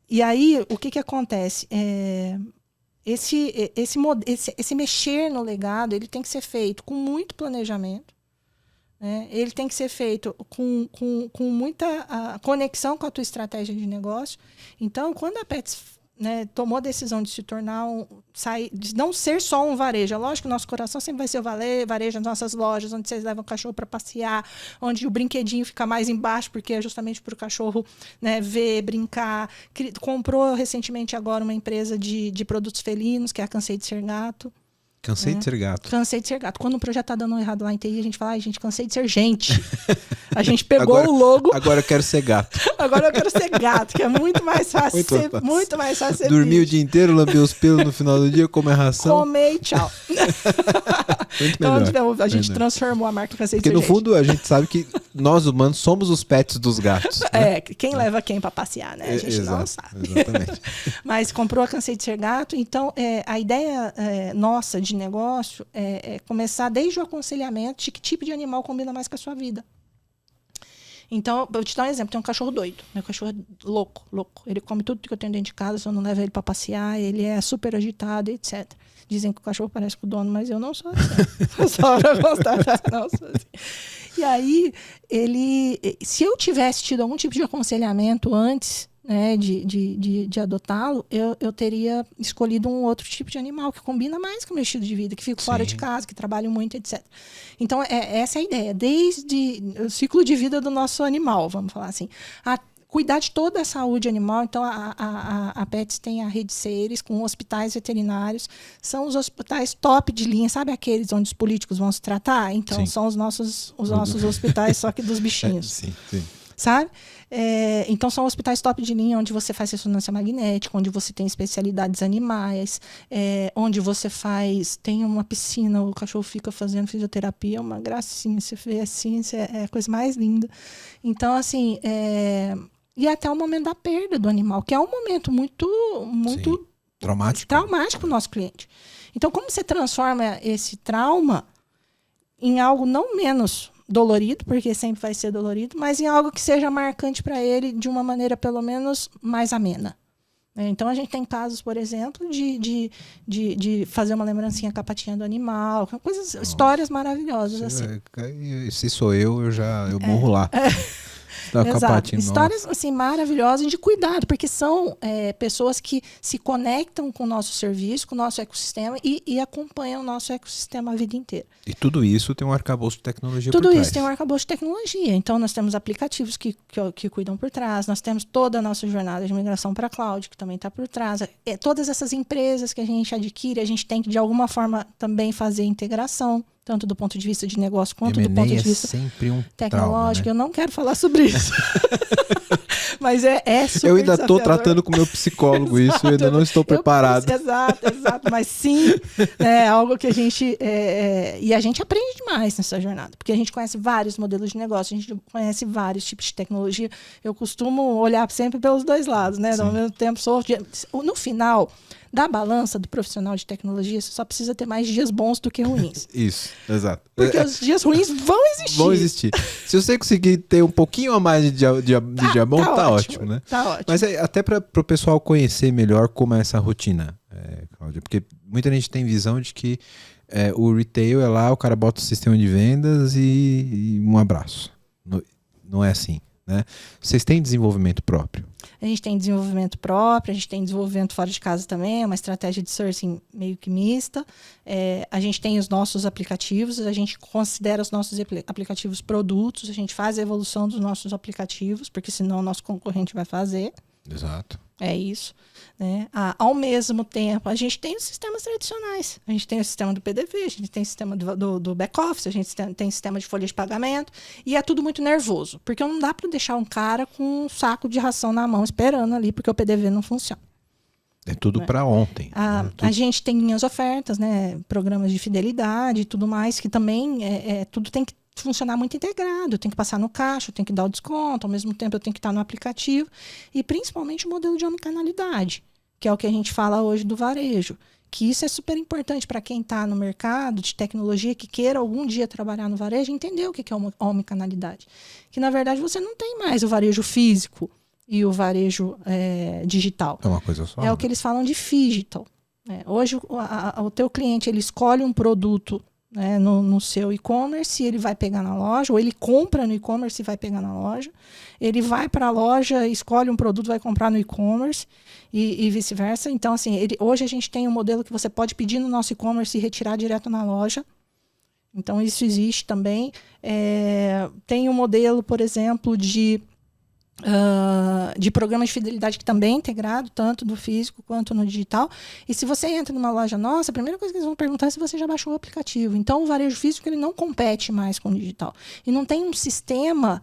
E aí, o que acontece? Esse mexer no legado, ele tem que ser feito com muito planejamento. Ele tem que ser feito com muita conexão com a tua estratégia de negócio. Então, quando a Petz, né, tomou a decisão de se tornar de não ser só um varejo, é lógico que o nosso coração sempre vai ser o varejo, as nossas lojas, onde vocês levam o cachorro para passear, onde o brinquedinho fica mais embaixo, porque é justamente para o cachorro, né, ver, brincar. Comprou recentemente agora uma empresa de produtos felinos, que é a Cansei de Ser Gato. Cansei de ser gato. Cansei de ser gato. Quando o projeto tá dando errado lá em TI, a gente fala, gente, cansei de ser gente. A gente pegou o logo. Agora eu quero ser gato. Agora eu quero ser gato, que é muito mais fácil. Muito mais fácil ser dormir o dia inteiro, lamber os pelos no final do dia, comer ração. Comer e tchau. Então a gente transformou a marca Cansei de Ser Gente. Porque no fundo a gente sabe que nós humanos somos os pets dos gatos. Né? Quem leva quem pra passear, né? A gente não sabe. Exatamente. Mas comprou a Cansei de Ser Gato, então a ideia nossa de negócio é começar desde o aconselhamento de que tipo de animal combina mais com a sua vida. Então, eu te dar um exemplo, tem um cachorro doido, meu cachorro é louco. Ele come tudo que eu tenho dentro de casa, se eu não levo ele para passear, ele é super agitado, etc. Dizem que o cachorro parece com o dono, mas eu não sou assim. Só para constatar, não sou assim. E aí, se eu tivesse tido algum tipo de aconselhamento antes, né, de adotá-lo, eu teria escolhido um outro tipo de animal que combina mais com o meu estilo de vida, que fico fora de casa, que trabalho muito, etc. Então, essa é a ideia. Desde o ciclo de vida do nosso animal, vamos falar assim, cuidar de toda a saúde animal. Então, a Petz tem a rede Seres, com hospitais veterinários. São os hospitais top de linha, sabe aqueles onde os políticos vão se tratar? Então, são os nossos hospitais, só que dos bichinhos. Sim. Sabe? Então, são hospitais top de linha, onde você faz ressonância magnética, onde você tem especialidades animais, onde você tem uma piscina, o cachorro fica fazendo fisioterapia, é uma gracinha, você vê assim, é a coisa mais linda. Então, assim, e até o momento da perda do animal, que é um momento muito traumático para o nosso cliente. Então, como você transforma esse trauma em algo não menos dolorido, porque sempre vai ser dolorido, mas em algo que seja marcante para ele de uma maneira pelo menos mais amena. Então a gente tem casos, por exemplo, de fazer uma lembrancinha com a patinha do animal, histórias maravilhosas. Assim. Se sou eu morro lá. Exato. Histórias assim, maravilhosas de cuidado, porque são pessoas que se conectam com o nosso serviço, com o nosso ecossistema e acompanham o nosso ecossistema a vida inteira. E tudo isso tem um arcabouço de tecnologia por trás. Tudo isso tem um arcabouço de tecnologia. Então, nós temos aplicativos que cuidam por trás, nós temos toda a nossa jornada de migração para a cloud, que também está por trás. Todas essas empresas que a gente adquire, a gente tem que, de alguma forma, também fazer integração, tanto do ponto de vista de negócio quanto do ponto de vista sempre um tecnológico. Trauma, né? Eu não quero falar sobre isso. Mas é super Eu ainda estou desafiador. tratando com o meu psicólogo isso, eu ainda não estou preparado. Exato. Mas sim, é algo que a gente... e a gente aprende demais nessa jornada. Porque a gente conhece vários modelos de negócio, a gente conhece vários tipos de tecnologia. Eu costumo olhar sempre pelos dois lados, né? Ao mesmo tempo, no final da balança do profissional de tecnologia, você só precisa ter mais dias bons do que ruins. Isso, exato. Porque os dias ruins vão existir. Vão existir. Se você conseguir ter um pouquinho a mais de dia bom, tá ótimo, né? Tá ótimo. Mas até para o pessoal conhecer melhor como é essa rotina, Cláudia, porque muita gente tem visão de que o retail é lá, o cara bota o sistema de vendas e um abraço. Não é assim, né? Vocês têm desenvolvimento próprio? A gente tem desenvolvimento próprio, a gente tem desenvolvimento fora de casa também, é uma estratégia de sourcing meio que mista. A gente tem os nossos aplicativos, a gente considera os nossos aplicativos produtos, a gente faz a evolução dos nossos aplicativos, porque senão o nosso concorrente vai fazer. Exato. É isso. Né? Ao mesmo tempo, a gente tem os sistemas tradicionais. A gente tem o sistema do PDV, a gente tem o sistema do back-office, a gente tem sistema de folha de pagamento. E é tudo muito nervoso. Porque não dá para deixar um cara com um saco de ração na mão esperando ali, porque o PDV não funciona. É tudo para ontem. A gente tem minhas ofertas, né? Programas de fidelidade e tudo mais, que também tudo tem que funcionar muito integrado, tem que passar no caixa, tem que dar o desconto, ao mesmo tempo eu tenho que estar no aplicativo, e principalmente o modelo de omnicanalidade, que é o que a gente fala hoje do varejo, que isso é super importante para quem está no mercado de tecnologia, que queira algum dia trabalhar no varejo, entender o que é omnicanalidade, que na verdade você não tem mais o varejo físico e o varejo digital. É uma coisa só. É o que eles falam de phygital. Hoje o teu cliente ele escolhe um produto no seu e-commerce, ele vai pegar na loja, ou ele compra no e-commerce e vai pegar na loja. Ele vai para a loja, escolhe um produto, vai comprar no e-commerce e vice-versa. Então, assim, hoje a gente tem um modelo que você pode pedir no nosso e-commerce e retirar direto na loja. Então, isso existe também. Tem um modelo, por exemplo, de programa de fidelidade que também é integrado, tanto no físico quanto no digital. E se você entra numa loja nossa, a primeira coisa que eles vão perguntar é se você já baixou o aplicativo. Então, o varejo físico ele não compete mais com o digital. E não tem um sistema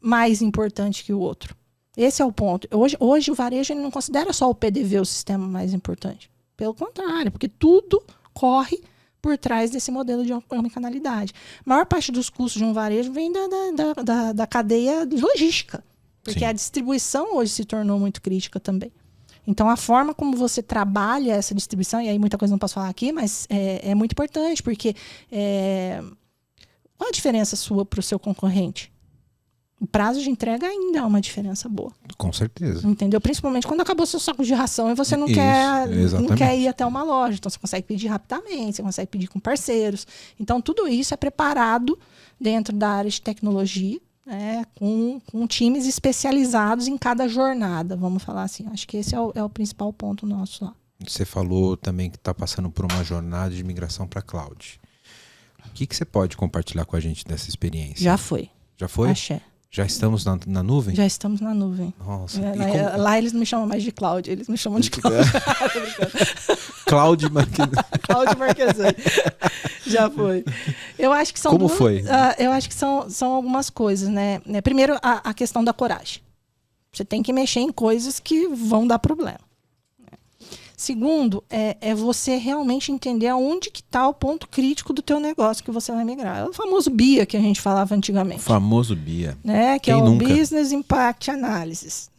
mais importante que o outro. Esse é o ponto. Hoje o varejo ele não considera só o PDV o sistema mais importante. Pelo contrário, porque tudo corre por trás desse modelo de omnicanalidade. A maior parte dos custos de um varejo vem da cadeia logística. Porque a distribuição hoje se tornou muito crítica também. Então, a forma como você trabalha essa distribuição, e aí muita coisa não posso falar aqui, mas é muito importante, porque qual a diferença sua para o seu concorrente? O prazo de entrega ainda é uma diferença boa. Com certeza. Entendeu? Principalmente quando acabou seu saco de ração e você não quer ir até uma loja. Então, você consegue pedir rapidamente, você consegue pedir com parceiros. Então, tudo isso é preparado dentro da área de tecnologia, com times especializados em cada jornada, vamos falar assim. Acho que esse é o principal ponto nosso lá. Você falou também que está passando por uma jornada de migração para cloud. O que você pode compartilhar com a gente dessa experiência? Já foi. Já foi? Axé. Já estamos na nuvem? Já estamos na nuvem. Nossa. Lá eles não me chamam mais de cloud, eles me chamam de cloud. Cláudio Marquezine. Cláudio Marquezine. Já foi. Eu acho que são Como foi? Eu acho que são algumas coisas, né? Primeiro, a questão da coragem. Você tem que mexer em coisas que vão dar problema. Segundo, é você realmente entender aonde que está o ponto crítico do teu negócio que você vai migrar. É o famoso BIA que a gente falava antigamente. O famoso BIA. Que é o Business Impact Analysis.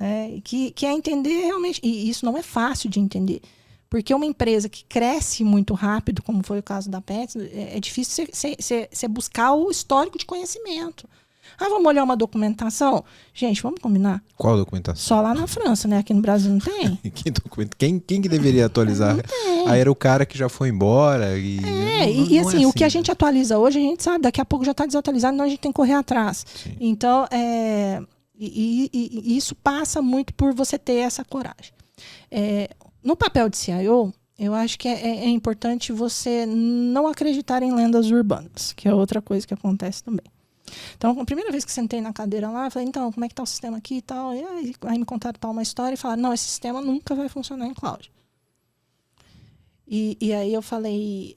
Que é entender realmente... E isso não é fácil de entender. Porque uma empresa que cresce muito rápido, como foi o caso da Pets, é difícil você buscar o histórico de conhecimento. Vamos olhar uma documentação? Gente, vamos combinar? Qual documentação? Só lá na França, né? Aqui no Brasil não tem. Quem que deveria atualizar? Aí era o cara que já foi embora. O que a gente atualiza hoje, a gente sabe, daqui a pouco já está desatualizado, então a gente tem que correr atrás. Sim. Então, isso passa muito por você ter essa coragem. No papel de CIO, eu acho que é importante você não acreditar em lendas urbanas, que é outra coisa que acontece também. Então, a primeira vez que sentei na cadeira lá, eu falei, então, como é que tá o sistema aqui e tal? E aí me contaram uma história e falaram, não, esse sistema nunca vai funcionar em cloud. E aí eu falei,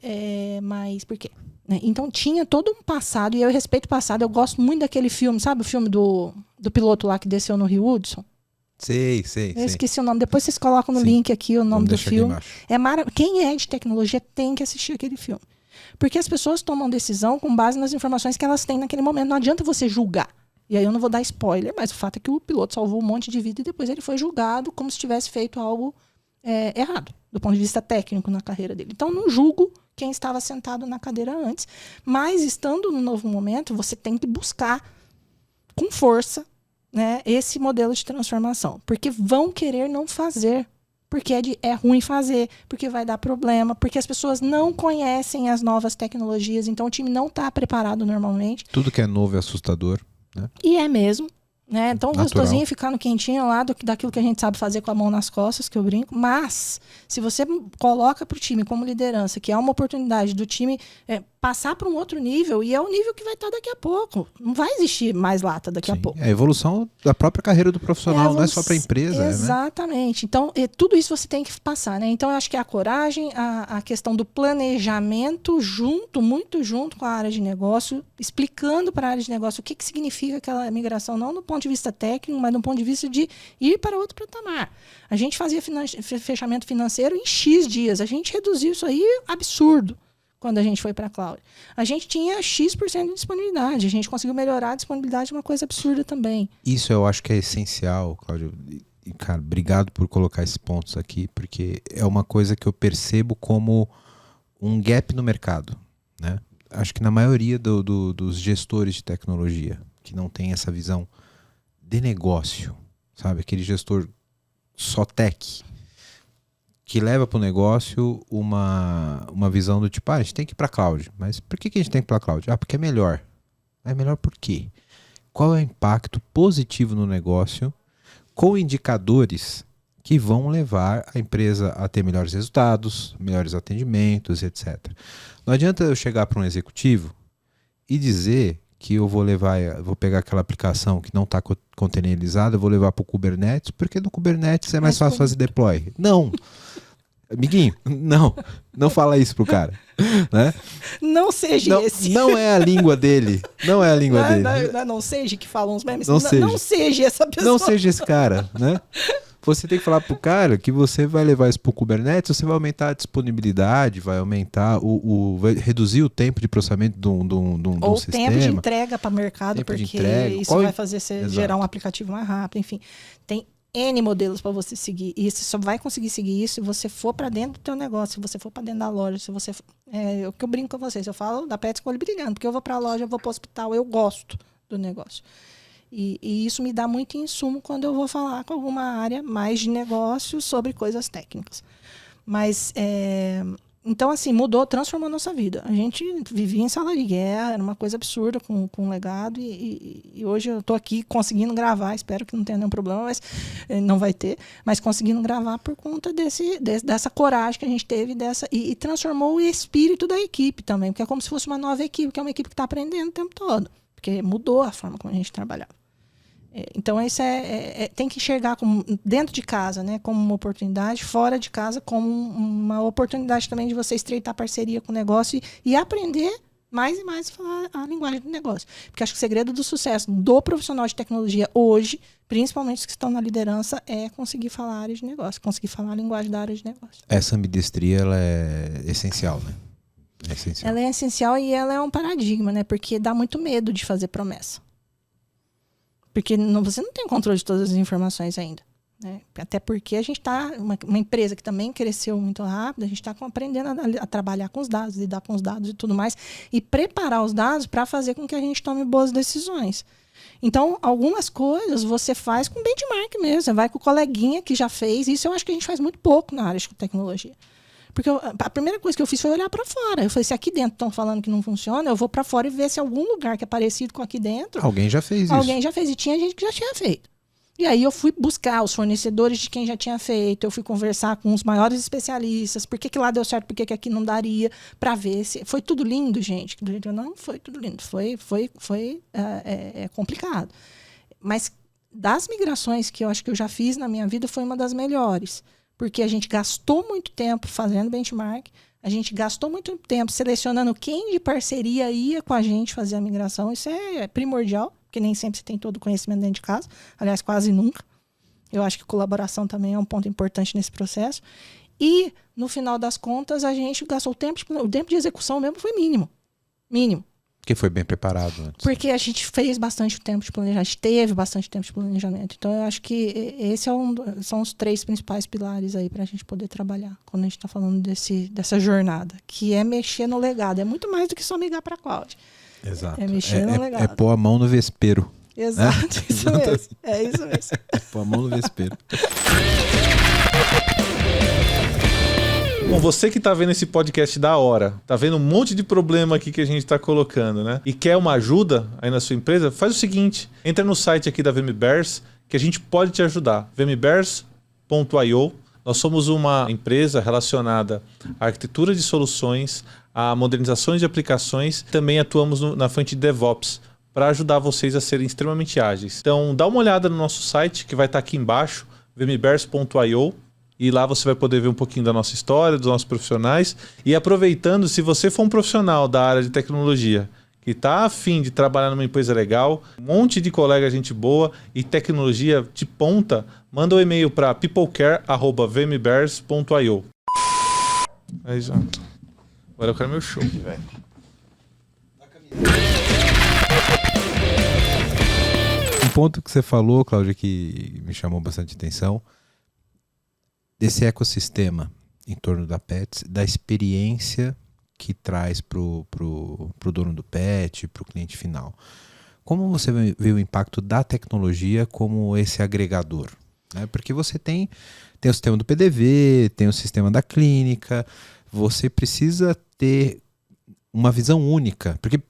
mas por quê? Então, tinha todo um passado, e eu respeito o passado, eu gosto muito daquele filme, sabe o filme do piloto lá que desceu no Rio Hudson? Sei. Eu esqueci o nome. Depois vocês colocam no link aqui o nome do filme. Quem é de tecnologia tem que assistir aquele filme. Porque as pessoas tomam decisão com base nas informações que elas têm naquele momento. Não adianta você julgar. E aí eu não vou dar spoiler, mas o fato é que o piloto salvou um monte de vida e depois ele foi julgado como se tivesse feito algo errado, do ponto de vista técnico na carreira dele. Então não julgo quem estava sentado na cadeira antes. Mas estando no novo momento, você tem que buscar com força, né, esse modelo de transformação. Porque vão querer não fazer. Porque é ruim fazer, porque vai dar problema, porque as pessoas não conhecem as novas tecnologias, então o time não está preparado normalmente. Tudo que é novo é assustador, né? E é mesmo. Né? Então, Natural. Gostosinho ficar no quentinho lá daquilo que a gente sabe fazer com a mão nas costas, que eu brinco. Mas, se você coloca para o time como liderança, que é uma oportunidade do time passar para um outro nível, e é o nível que vai estar daqui a pouco. Não vai existir mais lata daqui a pouco. É a evolução da própria carreira do profissional, não é só para a empresa. Exatamente. Né? Então, tudo isso você tem que passar. Né? Então, eu acho que a coragem, a questão do planejamento, muito junto com a área de negócio, explicando para a área de negócio o que significa aquela migração, não do ponto de vista técnico, mas do ponto de vista de ir para outro patamar. A gente fazia fechamento financeiro em X dias. A gente reduziu isso aí absurdo quando a gente foi para a cloud. A gente tinha X% de disponibilidade. A gente conseguiu melhorar a disponibilidade, uma coisa absurda também. Isso eu acho que é essencial, Cláudio. E, cara, obrigado por colocar esses pontos aqui, porque é uma coisa que eu percebo como um gap no mercado, né? Acho que na maioria dos gestores de tecnologia, que não tem essa visão de negócio, sabe? Aquele gestor só tech, que leva para o negócio uma visão do tipo, a gente tem que ir para a cloud. Mas por que a gente tem que ir para a cloud? Porque é melhor. É melhor por quê? Qual é o impacto positivo no negócio com indicadores que vão levar a empresa a ter melhores resultados, melhores atendimentos, etc. Não adianta eu chegar para um executivo e dizer que eu vou pegar aquela aplicação que não está containerizada, eu vou levar para o Kubernetes, porque no Kubernetes é mais fácil fazer deploy. Não! Amiguinho, não fala isso pro cara. Né? Não seja esse. Não é a língua dele. Não é a língua dele. Não seja que falam uns memes. Não seja essa pessoa. Não seja esse cara, né? Você tem que falar pro cara que você vai levar isso pro Kubernetes, você vai aumentar a disponibilidade, vai aumentar vai reduzir o tempo de processamento de um sistema. Ou tempo de entrega para o mercado, porque isso vai fazer você gerar um aplicativo mais rápido, enfim. Tem N modelos para você seguir. E você só vai conseguir seguir isso se você for para dentro do teu negócio, se você for para dentro da loja, se você o que eu brinco com vocês, eu falo da Pet Escolha brigando, porque eu vou para a loja, eu vou para o hospital, eu gosto do negócio. E isso me dá muito insumo quando eu vou falar com alguma área mais de negócio sobre coisas técnicas. Mas, então, assim, transformou a nossa vida. A gente vivia em sala de guerra, era uma coisa absurda com um legado. E hoje eu estou aqui conseguindo gravar, espero que não tenha nenhum problema, mas não vai ter. Mas conseguindo gravar por conta dessa coragem que a gente teve e transformou o espírito da equipe também, porque é como se fosse uma nova equipe, que é uma equipe que está aprendendo o tempo todo. Porque mudou a forma como a gente trabalhava. Então, isso tem que enxergar dentro de casa, né, como uma oportunidade, fora de casa como uma oportunidade também de você estreitar parceria com o negócio e aprender mais e mais a falar a linguagem do negócio. Porque acho que o segredo do sucesso do profissional de tecnologia hoje, principalmente os que estão na liderança, é conseguir falar a área de negócio, conseguir falar a linguagem da área de negócio. Essa ambidestria, ela é essencial, né? É essencial. Ela é essencial e ela é um paradigma, né? Porque dá muito medo de fazer promessa. Porque você não tem controle de todas as informações ainda. Né? Até porque a gente está, uma empresa que também cresceu muito rápido, a gente está aprendendo a trabalhar com os dados, lidar com os dados e tudo mais, e preparar os dados para fazer com que a gente tome boas decisões. Então, algumas coisas você faz com benchmark mesmo, você vai com o coleguinha que já fez, isso eu acho que a gente faz muito pouco na área de tecnologia. Porque a primeira coisa que eu fiz foi olhar para fora. Eu falei, se aqui dentro estão falando que não funciona, eu vou para fora e ver se algum lugar que é parecido com aqui dentro... Alguém já fez isso. Alguém já fez. E tinha gente que já tinha feito. E aí eu fui buscar os fornecedores de quem já tinha feito. Eu fui conversar com os maiores especialistas. Por que lá deu certo, por que aqui não daria? Para ver se... Foi tudo lindo, gente. Não foi tudo lindo. Foi complicado. Mas das migrações que eu acho que eu já fiz na minha vida, foi uma das melhores. Porque a gente gastou muito tempo fazendo benchmark, a gente gastou muito tempo selecionando quem de parceria ia com a gente fazer a migração. Isso é primordial, porque nem sempre você tem todo o conhecimento dentro de casa. Aliás, quase nunca. Eu acho que colaboração também é um ponto importante nesse processo. E, no final das contas, a gente gastou o tempo de execução mesmo foi mínimo. Mínimo. Que foi bem preparado antes. Porque a gente fez bastante tempo de planejamento, a gente teve bastante tempo de planejamento. Então, eu acho que são os 3 principais pilares aí para a gente poder trabalhar quando a gente está falando dessa jornada, que é mexer no legado. É muito mais do que só migrar para a cloud. Exato. É mexer no legado. É pôr a mão no vespeiro. Exato, isso mesmo. É isso mesmo. Pôr a mão no vespeiro. Bom, você que tá vendo esse podcast da hora, tá vendo um monte de problema aqui que a gente tá colocando, né? E quer uma ajuda aí na sua empresa, faz o seguinte, entra no site aqui da VMBears, que a gente pode te ajudar, vmbears.io. Nós somos uma empresa relacionada à arquitetura de soluções, a modernizações de aplicações, também atuamos na frente de DevOps, para ajudar vocês a serem extremamente ágeis. Então, dá uma olhada no nosso site, que vai estar aqui embaixo, vmbears.io. E lá você vai poder ver um pouquinho da nossa história, dos nossos profissionais. E aproveitando, se você for um profissional da área de tecnologia que está afim de trabalhar numa empresa legal, um monte de colega, gente boa e tecnologia de ponta, manda um e-mail para peoplecare@vmbears.io. Aí já. Agora eu quero meu show, velho. Um ponto que você falou, Cláudia, que me chamou bastante atenção, desse ecossistema em torno da Pets, da experiência que traz pro dono do pet, pro cliente final. Como você vê o impacto da tecnologia como esse agregador? Né? Porque você tem o sistema do PDV, tem o sistema da clínica, você precisa ter uma visão única, porque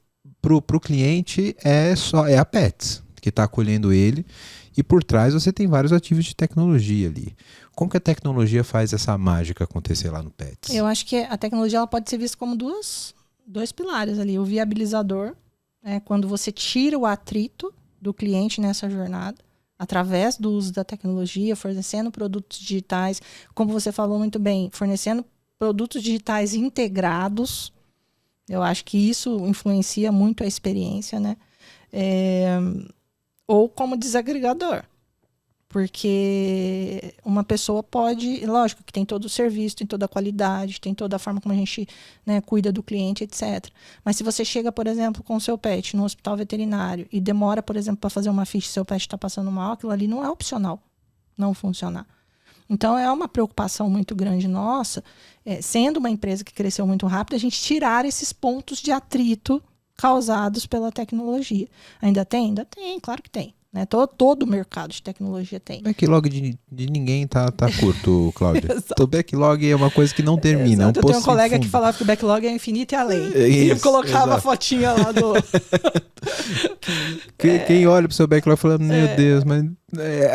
pro cliente é a Pets que está acolhendo ele, e por trás você tem vários ativos de tecnologia ali. Como que a tecnologia faz essa mágica acontecer lá no Pets? Eu acho que a tecnologia ela pode ser vista como dois pilares ali. O viabilizador, quando você tira o atrito do cliente nessa jornada, através do uso da tecnologia, fornecendo produtos digitais, como você falou muito bem, fornecendo produtos digitais integrados. Eu acho que isso influencia muito a experiência, né? Ou como desagregador. Porque uma pessoa pode, lógico que tem todo o serviço, tem toda a qualidade, tem toda a forma como a gente, né, cuida do cliente, etc. Mas se você chega, por exemplo, com o seu pet no hospital veterinário e demora, por exemplo, para fazer uma ficha, seu pet está passando mal, aquilo ali não é opcional não funcionar. Então é uma preocupação muito grande nossa, sendo uma empresa que cresceu muito rápido, a gente tirar esses pontos de atrito causados pela tecnologia. Ainda tem? Ainda tem, claro que tem. Né? Todo o mercado de tecnologia tem. O backlog de ninguém tá curto, Cláudia. O backlog é uma coisa que não termina. Eu tenho um colega que falava que o backlog é infinito e além. E colocava a fotinha lá do... Quem olha pro seu backlog fala, meu Deus, mas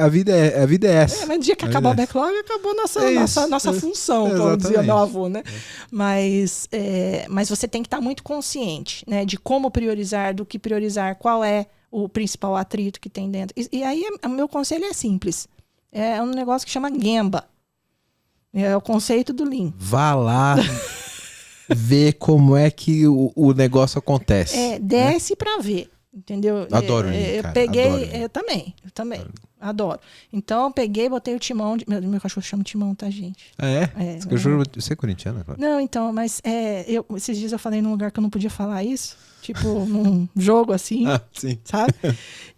a vida é essa. Mas no dia que acabar o backlog, acabou nossa função, como dizia meu avô, né? Mas você tem que estar muito consciente, né, de como priorizar, do que priorizar, qual é o principal atrito que tem dentro. E aí, o meu conselho é simples. É um negócio que chama Gemba. É o conceito do Lean. Vá lá ver como é que o negócio acontece. Desce pra ver. Entendeu? Adoro Lean, cara. Eu peguei... Adoro. Eu também. Adoro. Então, eu peguei, botei o timão... Meu cachorro chama timão, tá, gente? Você é corintiana, claro? Não, então, mas esses dias eu falei num lugar que eu não podia falar isso. Tipo, num jogo assim, sim. Sabe?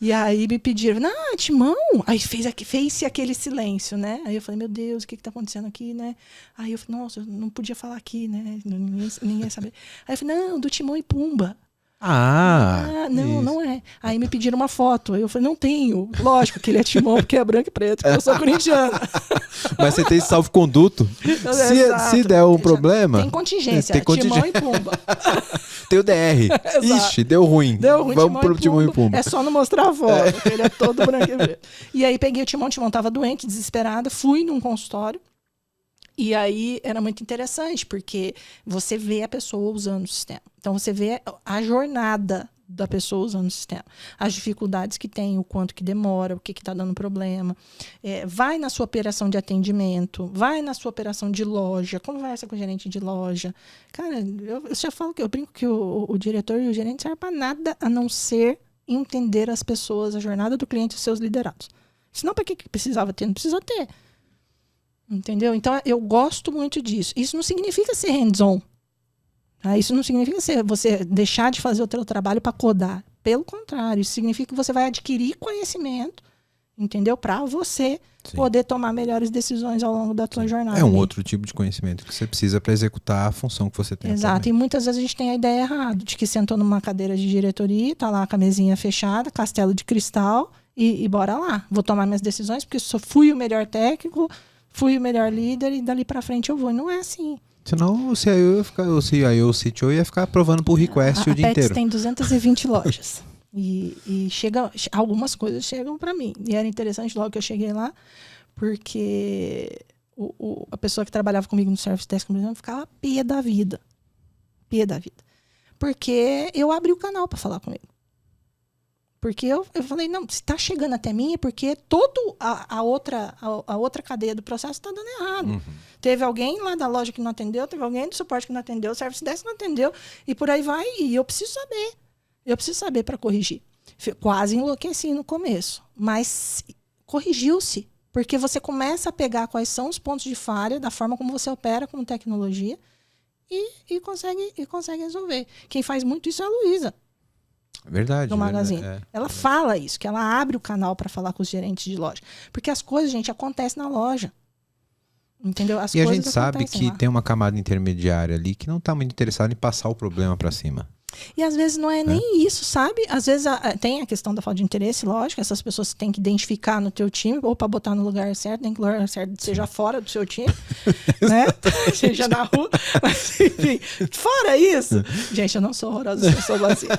E aí me pediram, não, timão. Aí fez-se aquele silêncio, né? Aí eu falei, meu Deus, o que tá acontecendo aqui, né? Aí eu falei, nossa, eu não podia falar aqui, né? Ninguém ia saber. Aí eu falei, não, do Timão e Pumba. Não é. Aí me pediram uma foto. Aí eu falei, não tenho. Lógico que ele é Timão, porque é branco e preto, porque eu sou corintiana. Mas você tem salvo-conduto. Se der um problema... Tem contingência. Timão e Pumba. Tem o DR. Ixi, deu ruim. Vamos pro Timão e Pumba. É só não mostrar a foto, porque ele é todo branco e preto. E aí peguei o Timão tava doente, desesperada, fui num consultório. E aí era muito interessante, porque você vê a pessoa usando o sistema. Então você vê a jornada da pessoa usando o sistema. As dificuldades que tem, o quanto que demora, o que está dando problema. Vai na sua operação de atendimento, vai na sua operação de loja, conversa com o gerente de loja. Cara, eu já falo que eu brinco que o diretor e o gerente servem para nada a não ser entender as pessoas, a jornada do cliente e os seus liderados. Senão, para que precisava ter? Não precisa ter. Entendeu? Então, eu gosto muito disso. Isso não significa ser hands-on. Tá? Isso não significa você deixar de fazer o seu trabalho para codar. Pelo contrário, isso significa que você vai adquirir conhecimento, entendeu? Para você poder tomar melhores decisões ao longo da sua jornada. É um outro tipo de conhecimento que você precisa para executar a função que você tem. Exato. Atualmente. E muitas vezes a gente tem a ideia errada, de que sentou numa cadeira de diretoria, tá lá com a mesinha fechada, castelo de cristal, e bora lá. Vou tomar minhas decisões porque só fui o melhor técnico, fui o melhor líder e dali para frente eu vou. E não é assim. Senão o CIO, o CTO ia ficar aprovando por request o dia inteiro. A Pets tem 220 lojas. E algumas coisas chegam para mim. E era interessante logo que eu cheguei lá, porque a pessoa que trabalhava comigo no Service Desk, por exemplo, ficava pé da vida. Pé da vida. Porque eu abri o canal para falar comigo. Porque eu falei, não, se está chegando até mim é porque toda a outra cadeia do processo está dando errado. Uhum. Teve alguém lá da loja que não atendeu, teve alguém do suporte que não atendeu, o Service Desk não atendeu, e por aí vai, e eu preciso saber. Eu preciso saber para corrigir. Quase enlouqueci no começo, mas corrigiu-se, porque você começa a pegar quais são os pontos de falha da forma como você opera com tecnologia e consegue resolver. Quem faz muito isso é a Luísa. Verdade. Do Magazine. Ela fala isso, que ela abre o canal para falar com os gerentes de loja. Porque as coisas, gente, acontecem na loja. Entendeu? E a gente sabe que tem uma camada intermediária ali que não está muito interessada em passar o problema para cima. E às vezes não é nem isso, sabe? Às vezes tem a questão da falta de interesse, lógico. Essas pessoas têm que identificar no teu time, ou para botar no lugar certo, nem que o lugar certo seja fora do seu time, né? Seja na rua. Mas, enfim, fora isso... Gente, eu não sou horrorosa, eu sou vazia.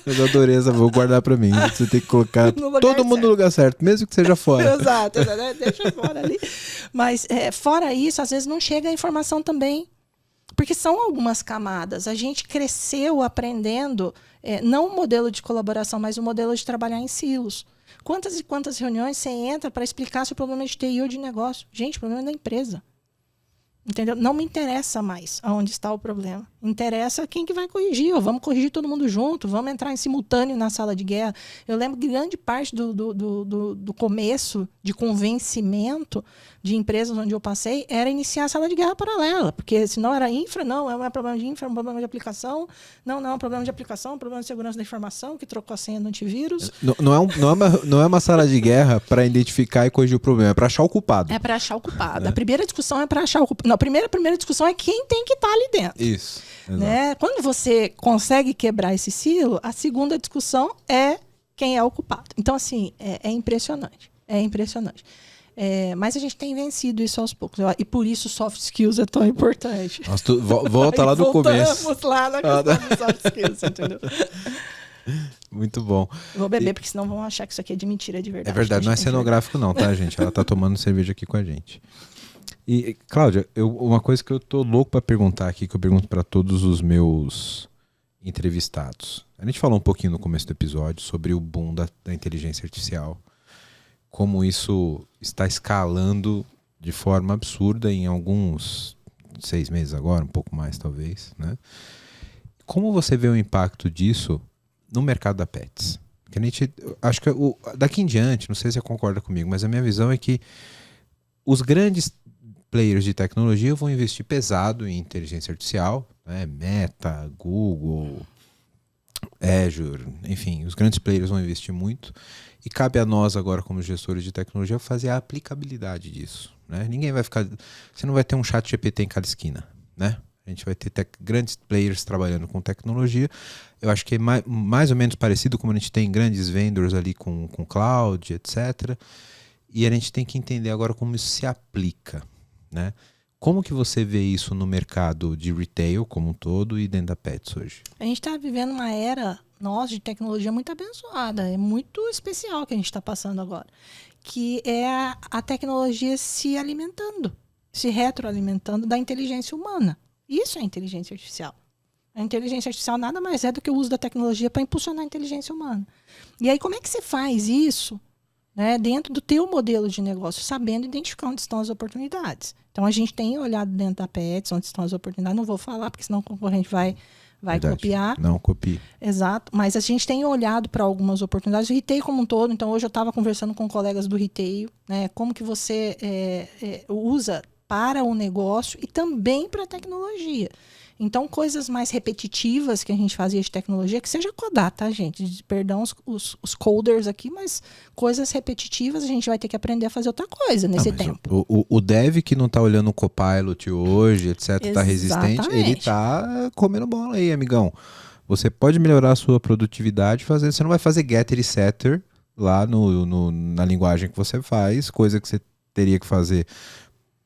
Eu adorei essa, vou guardar para mim. Você tem que colocar todo mundo no lugar certo, mesmo que seja fora. Exato, né? Deixa fora ali. Mas, fora isso, às vezes não chega a informação também. Porque são algumas camadas. A gente cresceu aprendendo, não o modelo de colaboração, mas o modelo de trabalhar em silos. Quantas e quantas reuniões você entra para explicar se o problema é de TI ou de negócio? Gente, o problema é da empresa. Entendeu? Não me interessa mais aonde está o problema. Interessa quem que vai corrigir. Ou vamos corrigir todo mundo junto, vamos entrar em simultâneo na sala de guerra. Eu lembro que grande parte do começo de convencimento de empresas onde eu passei era iniciar a sala de guerra paralela. Porque senão era infra, não é um problema de infra, é um problema de aplicação. Não é um problema de aplicação, é um problema de segurança da informação, que trocou a senha do antivírus. Não é uma sala de guerra para identificar e corrigir o problema, é para achar o culpado. É para achar o culpado. A primeira discussão é para achar o culpado. Não, a primeira discussão é quem tem que estar ali dentro. Isso. Né? Quando você consegue quebrar esse silo, a segunda discussão é quem é o culpado. Então, assim, é impressionante. É impressionante. Mas a gente tem vencido isso aos poucos. E por isso soft skills é tão importante. Nossa, volta lá do começo. Voltamos lá na questão dos soft skills, entendeu? Muito bom. Vou beber, porque senão vão achar que isso aqui é de mentira, de verdade. É verdade, não é cenográfico não, tá, gente? Ela tá tomando cerveja aqui com a gente. E, Cláudia, uma coisa que eu tô louco para perguntar aqui, que eu pergunto para todos os meus entrevistados. A gente falou um pouquinho no começo do episódio sobre o boom da inteligência artificial, como isso está escalando de forma absurda em alguns 6 meses agora, um pouco mais talvez, né? Como você vê o impacto disso no mercado da Pets? Que a gente, acho que daqui em diante, não sei se você concorda comigo, mas a minha visão é que os grandes players de tecnologia vão investir pesado em inteligência artificial, né? Meta, Google, Azure, enfim, os grandes players vão investir muito e cabe a nós agora como gestores de tecnologia fazer a aplicabilidade disso, né? Ninguém vai ficar, você não vai ter um chat GPT em cada esquina, né? A gente vai ter grandes players trabalhando com tecnologia. Eu acho que é mais ou menos parecido como a gente tem grandes vendors ali com cloud, etc. E a gente tem que entender agora como isso se aplica, né? Como que você vê isso no mercado de retail como um todo e dentro da Pets hoje? A gente está vivendo uma era, de tecnologia muito abençoada. É muito especial que a gente está passando agora. Que é a tecnologia se alimentando, se retroalimentando da inteligência humana. Isso é inteligência artificial. A inteligência artificial nada mais é do que o uso da tecnologia para impulsionar a inteligência humana. E aí, como é que você faz isso, né, dentro do teu modelo de negócio, sabendo identificar onde estão as oportunidades? Então, a gente tem olhado dentro da Pets onde estão as oportunidades. Não vou falar, porque senão o concorrente vai vai copiar. Não copie. Exato, mas a gente tem olhado para algumas oportunidades, o retail como um todo. Então hoje eu estava conversando com colegas do retail, né, como que você usa para o negócio e também para a tecnologia. Então, coisas mais repetitivas que a gente fazia de tecnologia, que seja codar, tá, gente? Perdão os coders aqui, mas coisas repetitivas a gente vai ter que aprender a fazer outra coisa nesse tempo. O dev que não tá olhando o Copilot hoje, etc., tá resistente, ele tá comendo bola aí, amigão. Você pode melhorar a sua produtividade fazendo. Você não vai fazer getter e setter lá na linguagem que você faz, coisa que você teria que fazer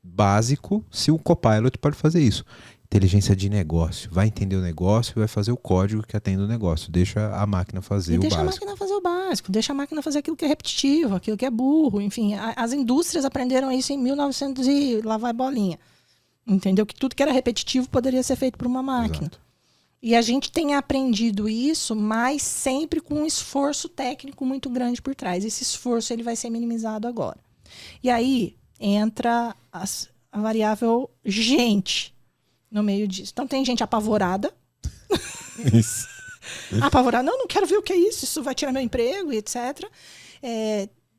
básico, se o Copilot pode fazer isso. Inteligência de negócio. Vai entender o negócio e vai fazer o código que atende o negócio. Deixa a máquina fazer o básico. Deixa a máquina fazer o básico. Deixa a máquina fazer aquilo que é repetitivo, aquilo que é burro. Enfim, as indústrias aprenderam isso em 1900 e lá vai bolinha. Entendeu? Que tudo que era repetitivo poderia ser feito por uma máquina. Exato. E a gente tem aprendido isso, mas sempre com um esforço técnico muito grande por trás. Esse esforço ele vai ser minimizado agora. E aí entra a variável gente no meio disso. Então tem gente apavorada. Isso. Apavorada. Não quero ver o que é isso vai tirar meu emprego, etc.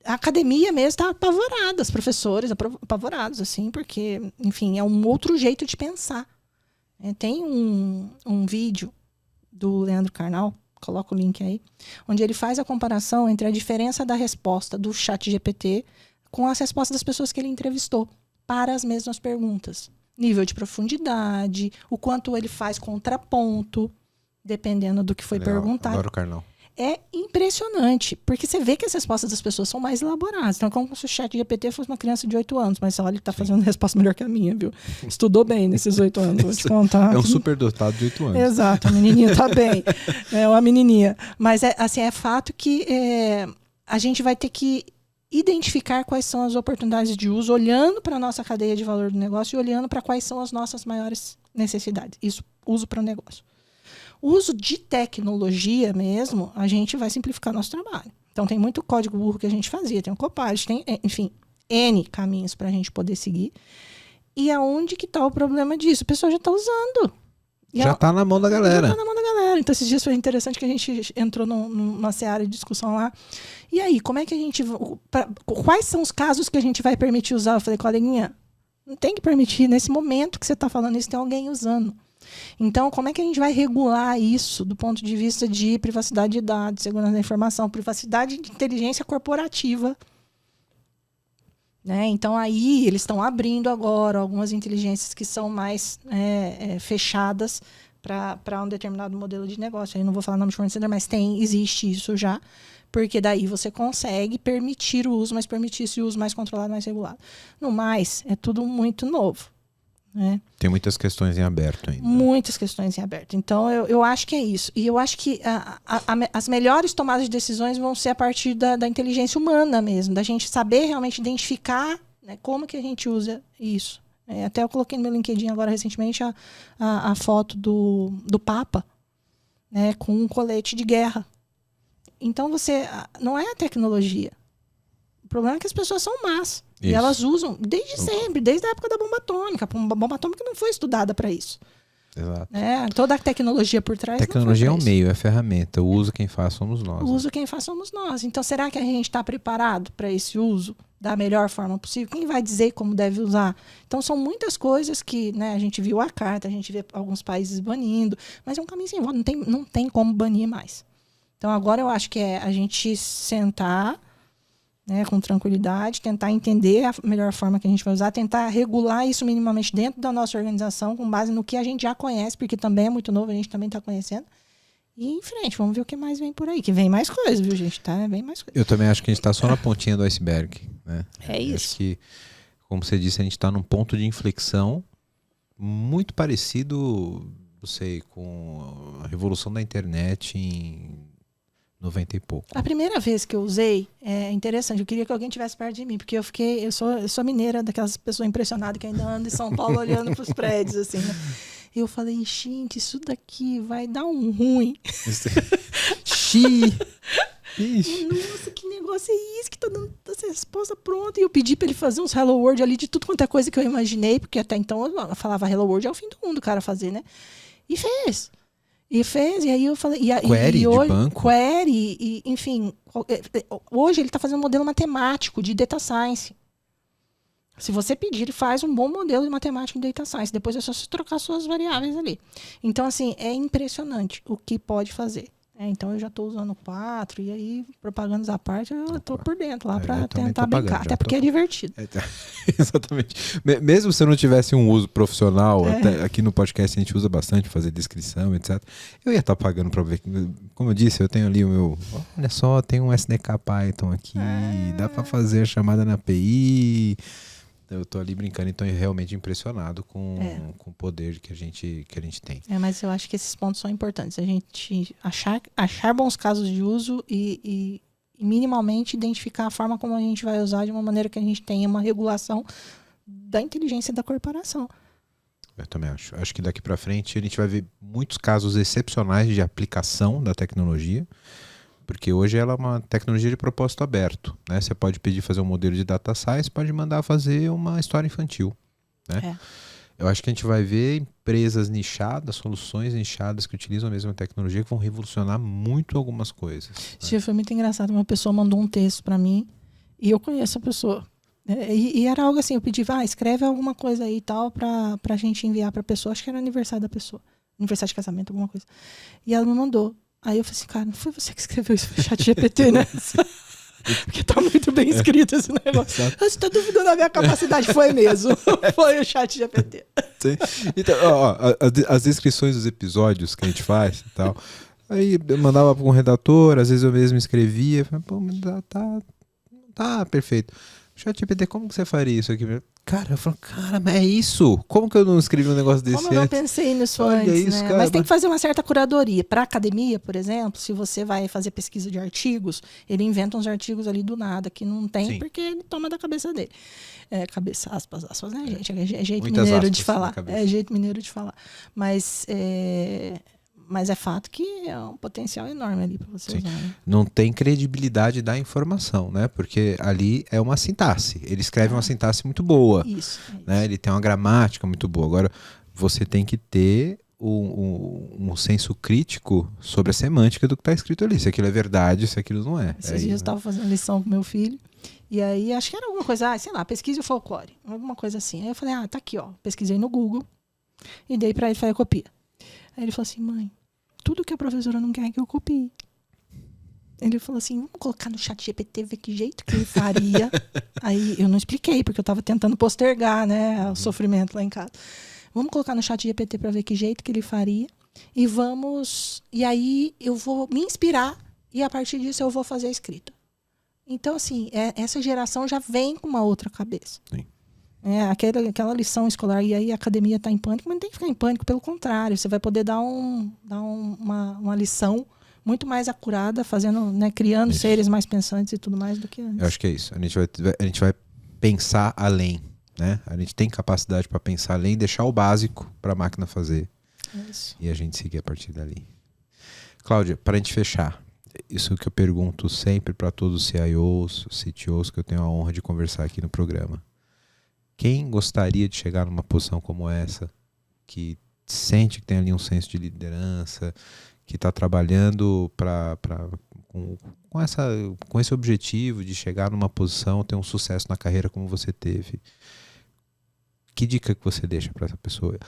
A academia mesmo está apavorada, os professores apavorados, assim, porque, enfim, é um outro jeito de pensar. Tem um vídeo do Leandro Carnal, coloca o link aí, onde ele faz a comparação entre a diferença da resposta do ChatGPT com as respostas das pessoas que ele entrevistou para as mesmas perguntas. Nível de profundidade, o quanto ele faz contraponto, dependendo do que foi perguntado. Adoro o Carnal. É impressionante, porque você vê que as respostas das pessoas são mais elaboradas. Então é como se o ChatGPT fosse uma criança de 8 anos, mas olha, ele está fazendo resposta melhor que a minha, viu? Estudou bem nesses 8 anos, vou te contar. É um superdotado de 8 anos. Exato, a menininha está bem. É uma menininha. Mas é fato que a gente vai ter que identificar quais são as oportunidades de uso, olhando para a nossa cadeia de valor do negócio e olhando para quais são as nossas maiores necessidades. Isso, uso para o negócio. O uso de tecnologia mesmo, a gente vai simplificar nosso trabalho. Então, tem muito código burro que a gente fazia, tem o Copilot, tem, enfim, N caminhos para a gente poder seguir. E aonde que está o problema disso? A pessoa já está usando. Já está na mão da galera. Já está na mão da galera. Então, esses dias foi interessante que a gente entrou numa seara de discussão lá. E aí, como é que a gente... quais são os casos que a gente vai permitir usar? Eu falei, coleguinha, não tem que permitir. Nesse momento que você está falando isso, tem alguém usando. Então, como é que a gente vai regular isso do ponto de vista de privacidade de dados, segurança da informação, privacidade de inteligência corporativa? Né? Então, aí eles estão abrindo agora algumas inteligências que são mais fechadas para um determinado modelo de negócio. Aí não vou falar nome de fornecedor, mas existe isso já, porque daí você consegue permitir o uso, mas permitir esse uso mais controlado, mais regulado. No mais, é tudo muito novo. Né? Tem muitas questões em aberto ainda. Muitas questões em aberto. Então, eu acho que é isso. E eu acho que as melhores tomadas de decisões vão ser a partir da inteligência humana mesmo, da gente saber realmente identificar, né, como que a gente usa isso. Até eu coloquei no meu LinkedIn agora recentemente a foto do Papa, né, com um colete de guerra. Então, não é a tecnologia. O problema é que as pessoas são más. Isso. E elas usam desde sempre, desde a época da bomba atômica. A bomba atômica não foi estudada para isso. Exato. Toda a tecnologia por trás. Tecnologia é um meio, é ferramenta. O uso quem faz somos nós. O uso quem faz somos nós. Então, será que a gente está preparado para esse uso da melhor forma possível? Quem vai dizer como deve usar? Então, são muitas coisas que, né, a gente viu a carta, a gente vê alguns países banindo, mas é um caminho sem volta, não tem como banir mais. Então, agora eu acho que é a gente sentar, né, com tranquilidade, tentar entender a melhor forma que a gente vai usar, tentar regular isso minimamente dentro da nossa organização, com base no que a gente já conhece, porque também é muito novo, a gente também está conhecendo. E em frente, vamos ver o que mais vem por aí, que vem mais coisas, viu, gente? Tá? Vem mais coisas. Eu também acho que a gente está só na pontinha do iceberg. Né? É isso. Acho que, como você disse, a gente está num ponto de inflexão muito parecido, não sei, com a revolução da internet em 90 e pouco. A primeira vez que eu usei, é interessante, eu queria que alguém tivesse perto de mim, porque eu sou mineira, daquelas pessoas impressionadas que ainda andam em São Paulo olhando para os prédios, assim, né? Eu falei, gente, isso daqui vai dar um ruim. Nossa, que negócio é esse que tá dando essa resposta pronta? E eu pedi para ele fazer uns Hello World ali de tudo quanto é coisa que eu imaginei, porque até então eu falava Hello World é o fim do mundo o cara fazer, né? E fez. E fez, e aí eu falei... Query de hoje, banco? Query, enfim. Hoje ele está fazendo um modelo matemático de data science. Se você pedir, ele faz um bom modelo de matemática de data science. Depois é só você trocar suas variáveis ali. Então, assim, é impressionante o que pode fazer. Então, eu já estou usando 4, e aí, propagandas à parte, eu estou por dentro lá para tentar brincar. Até porque é divertido. Exatamente. Mesmo se eu não tivesse um uso profissional, até aqui no podcast a gente usa bastante, fazer descrição, etc. Eu ia estar pagando para ver. Como eu disse, eu tenho ali o meu... Olha só, tem um SDK Python aqui, dá para fazer a chamada na API... Eu tô ali brincando, então realmente impressionado com o poder que a gente tem. Mas eu acho que esses pontos são importantes. A gente achar bons casos de uso e minimamente identificar a forma como a gente vai usar de uma maneira que a gente tenha uma regulação da inteligência da corporação. Eu também acho. Acho que daqui para frente a gente vai ver muitos casos excepcionais de aplicação da tecnologia. Porque hoje ela é uma tecnologia de propósito aberto, né? Você pode pedir fazer um modelo de data science, pode mandar fazer uma história infantil, né? Eu acho que a gente vai ver empresas nichadas, soluções nichadas que utilizam a mesma tecnologia que vão revolucionar muito algumas coisas. Né? Foi muito engraçado. Uma pessoa mandou um texto para mim e eu conheço a pessoa. E era algo assim, eu pedi, escreve alguma coisa aí e tal pra gente enviar pra pessoa. Acho que era aniversário da pessoa. Aniversário de casamento, alguma coisa. E ela me mandou. Aí eu falei assim, cara, não foi você que escreveu isso, foi o ChatGPT, né? Porque tá muito bem escrito esse negócio. Você tá duvidando da minha capacidade? Foi mesmo. Foi o ChatGPT. Então, as descrições dos episódios que a gente faz e tal, aí eu mandava para um redator, às vezes eu mesmo escrevia, falei, pô, tá perfeito. ChatGPT, como que você faria isso aqui? Cara, eu falo, mas é isso? Como que eu não escrevi um negócio desse antes? Como eu não pensei nisso antes, isso, né? Cara, mas tem que fazer uma certa curadoria. Para academia, por exemplo, se você vai fazer pesquisa de artigos, ele inventa uns artigos ali do nada, que não tem, porque ele toma da cabeça dele. Cabeça, aspas, né, gente? É jeito muitas mineiro de falar. É jeito mineiro de falar. Mas é fato que é um potencial enorme ali para você usar. Né? Não tem credibilidade da informação, né? Porque ali é uma sintaxe. Ele escreve uma sintaxe muito boa. Isso. Né? Ele tem uma gramática muito boa. Agora, você tem que ter um senso crítico sobre a semântica do que está escrito ali. Se aquilo é verdade, se aquilo não é. Esses dias eu estava fazendo lição com meu filho. E aí, acho que era alguma coisa, sei lá, pesquise o folclore. Alguma coisa assim. Aí eu falei, tá aqui, ó. Pesquisei no Google. E dei para ele, falei, copia. Aí ele falou assim, mãe, tudo que a professora não quer que eu copie. Ele falou assim, vamos colocar no ChatGPT, ver que jeito que ele faria. Aí eu não expliquei, porque eu estava tentando postergar, né, o sofrimento lá em casa. Vamos colocar no ChatGPT para ver que jeito que ele faria. E aí eu vou me inspirar e a partir disso eu vou fazer a escrita. Então, assim, essa geração já vem com uma outra cabeça. Sim. Aquela lição escolar, e aí a academia está em pânico, mas não tem que ficar em pânico, pelo contrário, você vai poder dar uma lição muito mais acurada, fazendo, né, criando seres mais pensantes e tudo mais do que antes. Eu acho que é isso. A gente vai pensar além, né? A gente tem capacidade para pensar além, deixar o básico para a máquina fazer. Isso. E a gente seguir a partir dali. Cláudia, para a gente fechar, isso que eu pergunto sempre para todos os CIOs, CTOs que eu tenho a honra de conversar aqui no programa. Quem gostaria de chegar numa posição como essa, que sente que tem ali um senso de liderança, que está trabalhando com esse objetivo de chegar numa posição, ter um sucesso na carreira como você teve? Que dica que você deixa para essa pessoa?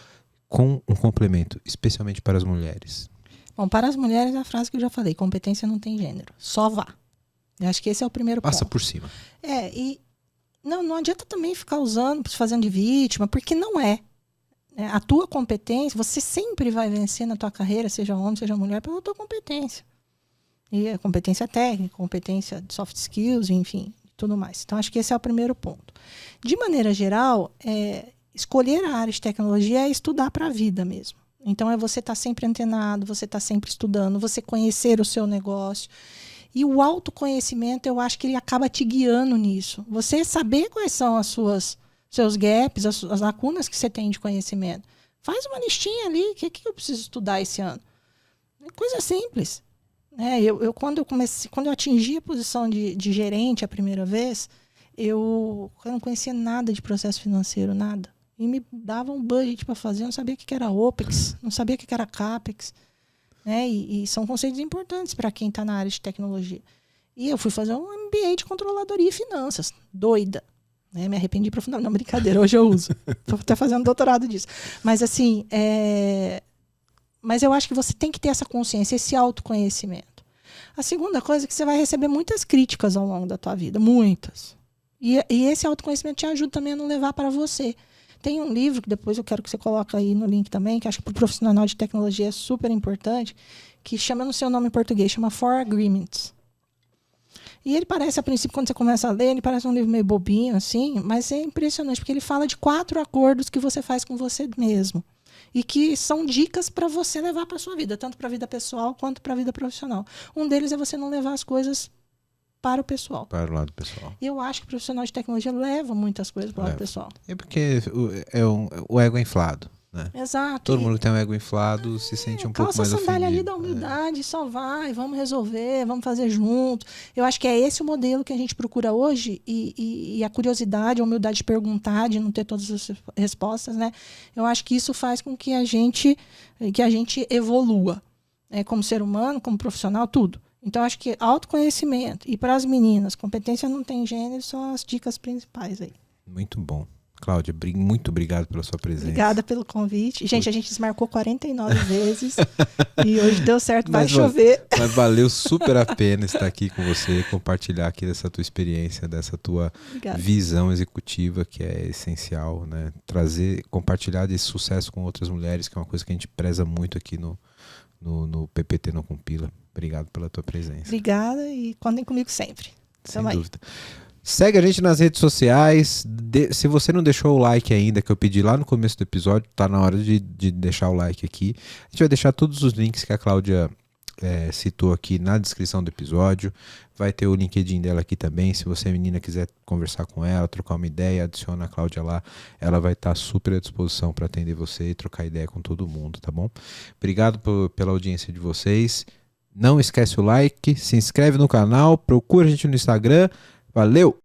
Com um complemento, especialmente para as mulheres. Bom, para as mulheres, a frase que eu já falei, competência não tem gênero, só vá. Eu acho que esse é o primeiro ponto. Passa por cima. E não adianta também ficar usando, fazendo de vítima, porque não é. A tua competência, você sempre vai vencer na tua carreira, seja homem, seja mulher, pela tua competência. E a competência técnica, competência de soft skills, enfim, tudo mais. Então, acho que esse é o primeiro ponto. De maneira geral, escolher a área de tecnologia é estudar para a vida mesmo. Então, é você estar sempre antenado, você estar sempre estudando, você conhecer o seu negócio. E o autoconhecimento, eu acho que ele acaba te guiando nisso. Você saber quais são seus gaps, as lacunas que você tem de conhecimento. Faz uma listinha ali, o que eu preciso estudar esse ano? É coisa simples. Quando eu atingi a posição de gerente a primeira vez, eu não conhecia nada de processo financeiro, nada. E me dava um budget para fazer, eu não sabia o que era OPEX, não sabia o que era CAPEX. né? E são conceitos importantes para quem está na área de tecnologia. E eu fui fazer um MBA de controladoria e finanças, doida. Né? Me arrependi profundamente. Não, brincadeira, hoje eu uso. Estou até fazendo doutorado disso. Mas assim, mas eu acho que você tem que ter essa consciência, esse autoconhecimento. A segunda coisa é que você vai receber muitas críticas ao longo da tua vida, muitas. E esse autoconhecimento te ajuda também a não levar para você. Tem um livro, que depois eu quero que você coloque aí no link também, que acho que para o profissional de tecnologia é super importante, que chama, no seu nome em português, chama Four Agreements. E ele parece, a princípio, quando você começa a ler, ele parece um livro meio bobinho, assim, mas é impressionante, porque ele fala de 4 acordos que você faz com você mesmo. E que são dicas para você levar para a sua vida, tanto para a vida pessoal quanto para a vida profissional. Um deles é você não levar as coisas para o pessoal. Para o lado pessoal. Eu acho que o profissional de tecnologia leva muitas coisas para o lado pessoal. É porque o ego é inflado. Né? Exato. Todo mundo tem um ego inflado, se sente um pouco mais ofendido. Calça a sandália ali da humildade, só vai, vamos resolver, vamos fazer junto. Eu acho que é esse o modelo que a gente procura hoje e a curiosidade, a humildade de perguntar, de não ter todas as respostas, né? Eu acho que isso faz com que a gente evolua, né? Como ser humano, como profissional, tudo. Então, acho que autoconhecimento e para as meninas, competência não tem gênero, são as dicas principais aí. Muito bom. Cláudia, muito obrigado pela sua presença. Obrigada pelo convite. Gente, a gente desmarcou 49 vezes e hoje deu certo, vai chover. Mas valeu super a pena estar aqui com você, compartilhar aqui dessa tua experiência, dessa tua visão executiva, que é essencial, né? Compartilhar desse sucesso com outras mulheres, que é uma coisa que a gente preza muito aqui no PPT Não Compila. Obrigado pela tua presença. Obrigada e contem comigo sempre. Sem dúvida. Segue a gente nas redes sociais. Se você não deixou o like ainda, que eu pedi lá no começo do episódio, tá na hora de deixar o like aqui. A gente vai deixar todos os links que a Cláudia citou aqui na descrição do episódio. Vai ter o LinkedIn dela aqui também. Se você, menina, quiser conversar com ela, trocar uma ideia, adiciona a Cláudia lá. Ela vai estar super à disposição para atender você e trocar ideia com todo mundo, tá bom? Obrigado pela audiência de vocês. Não esquece o like, se inscreve no canal, procura a gente no Instagram. Valeu!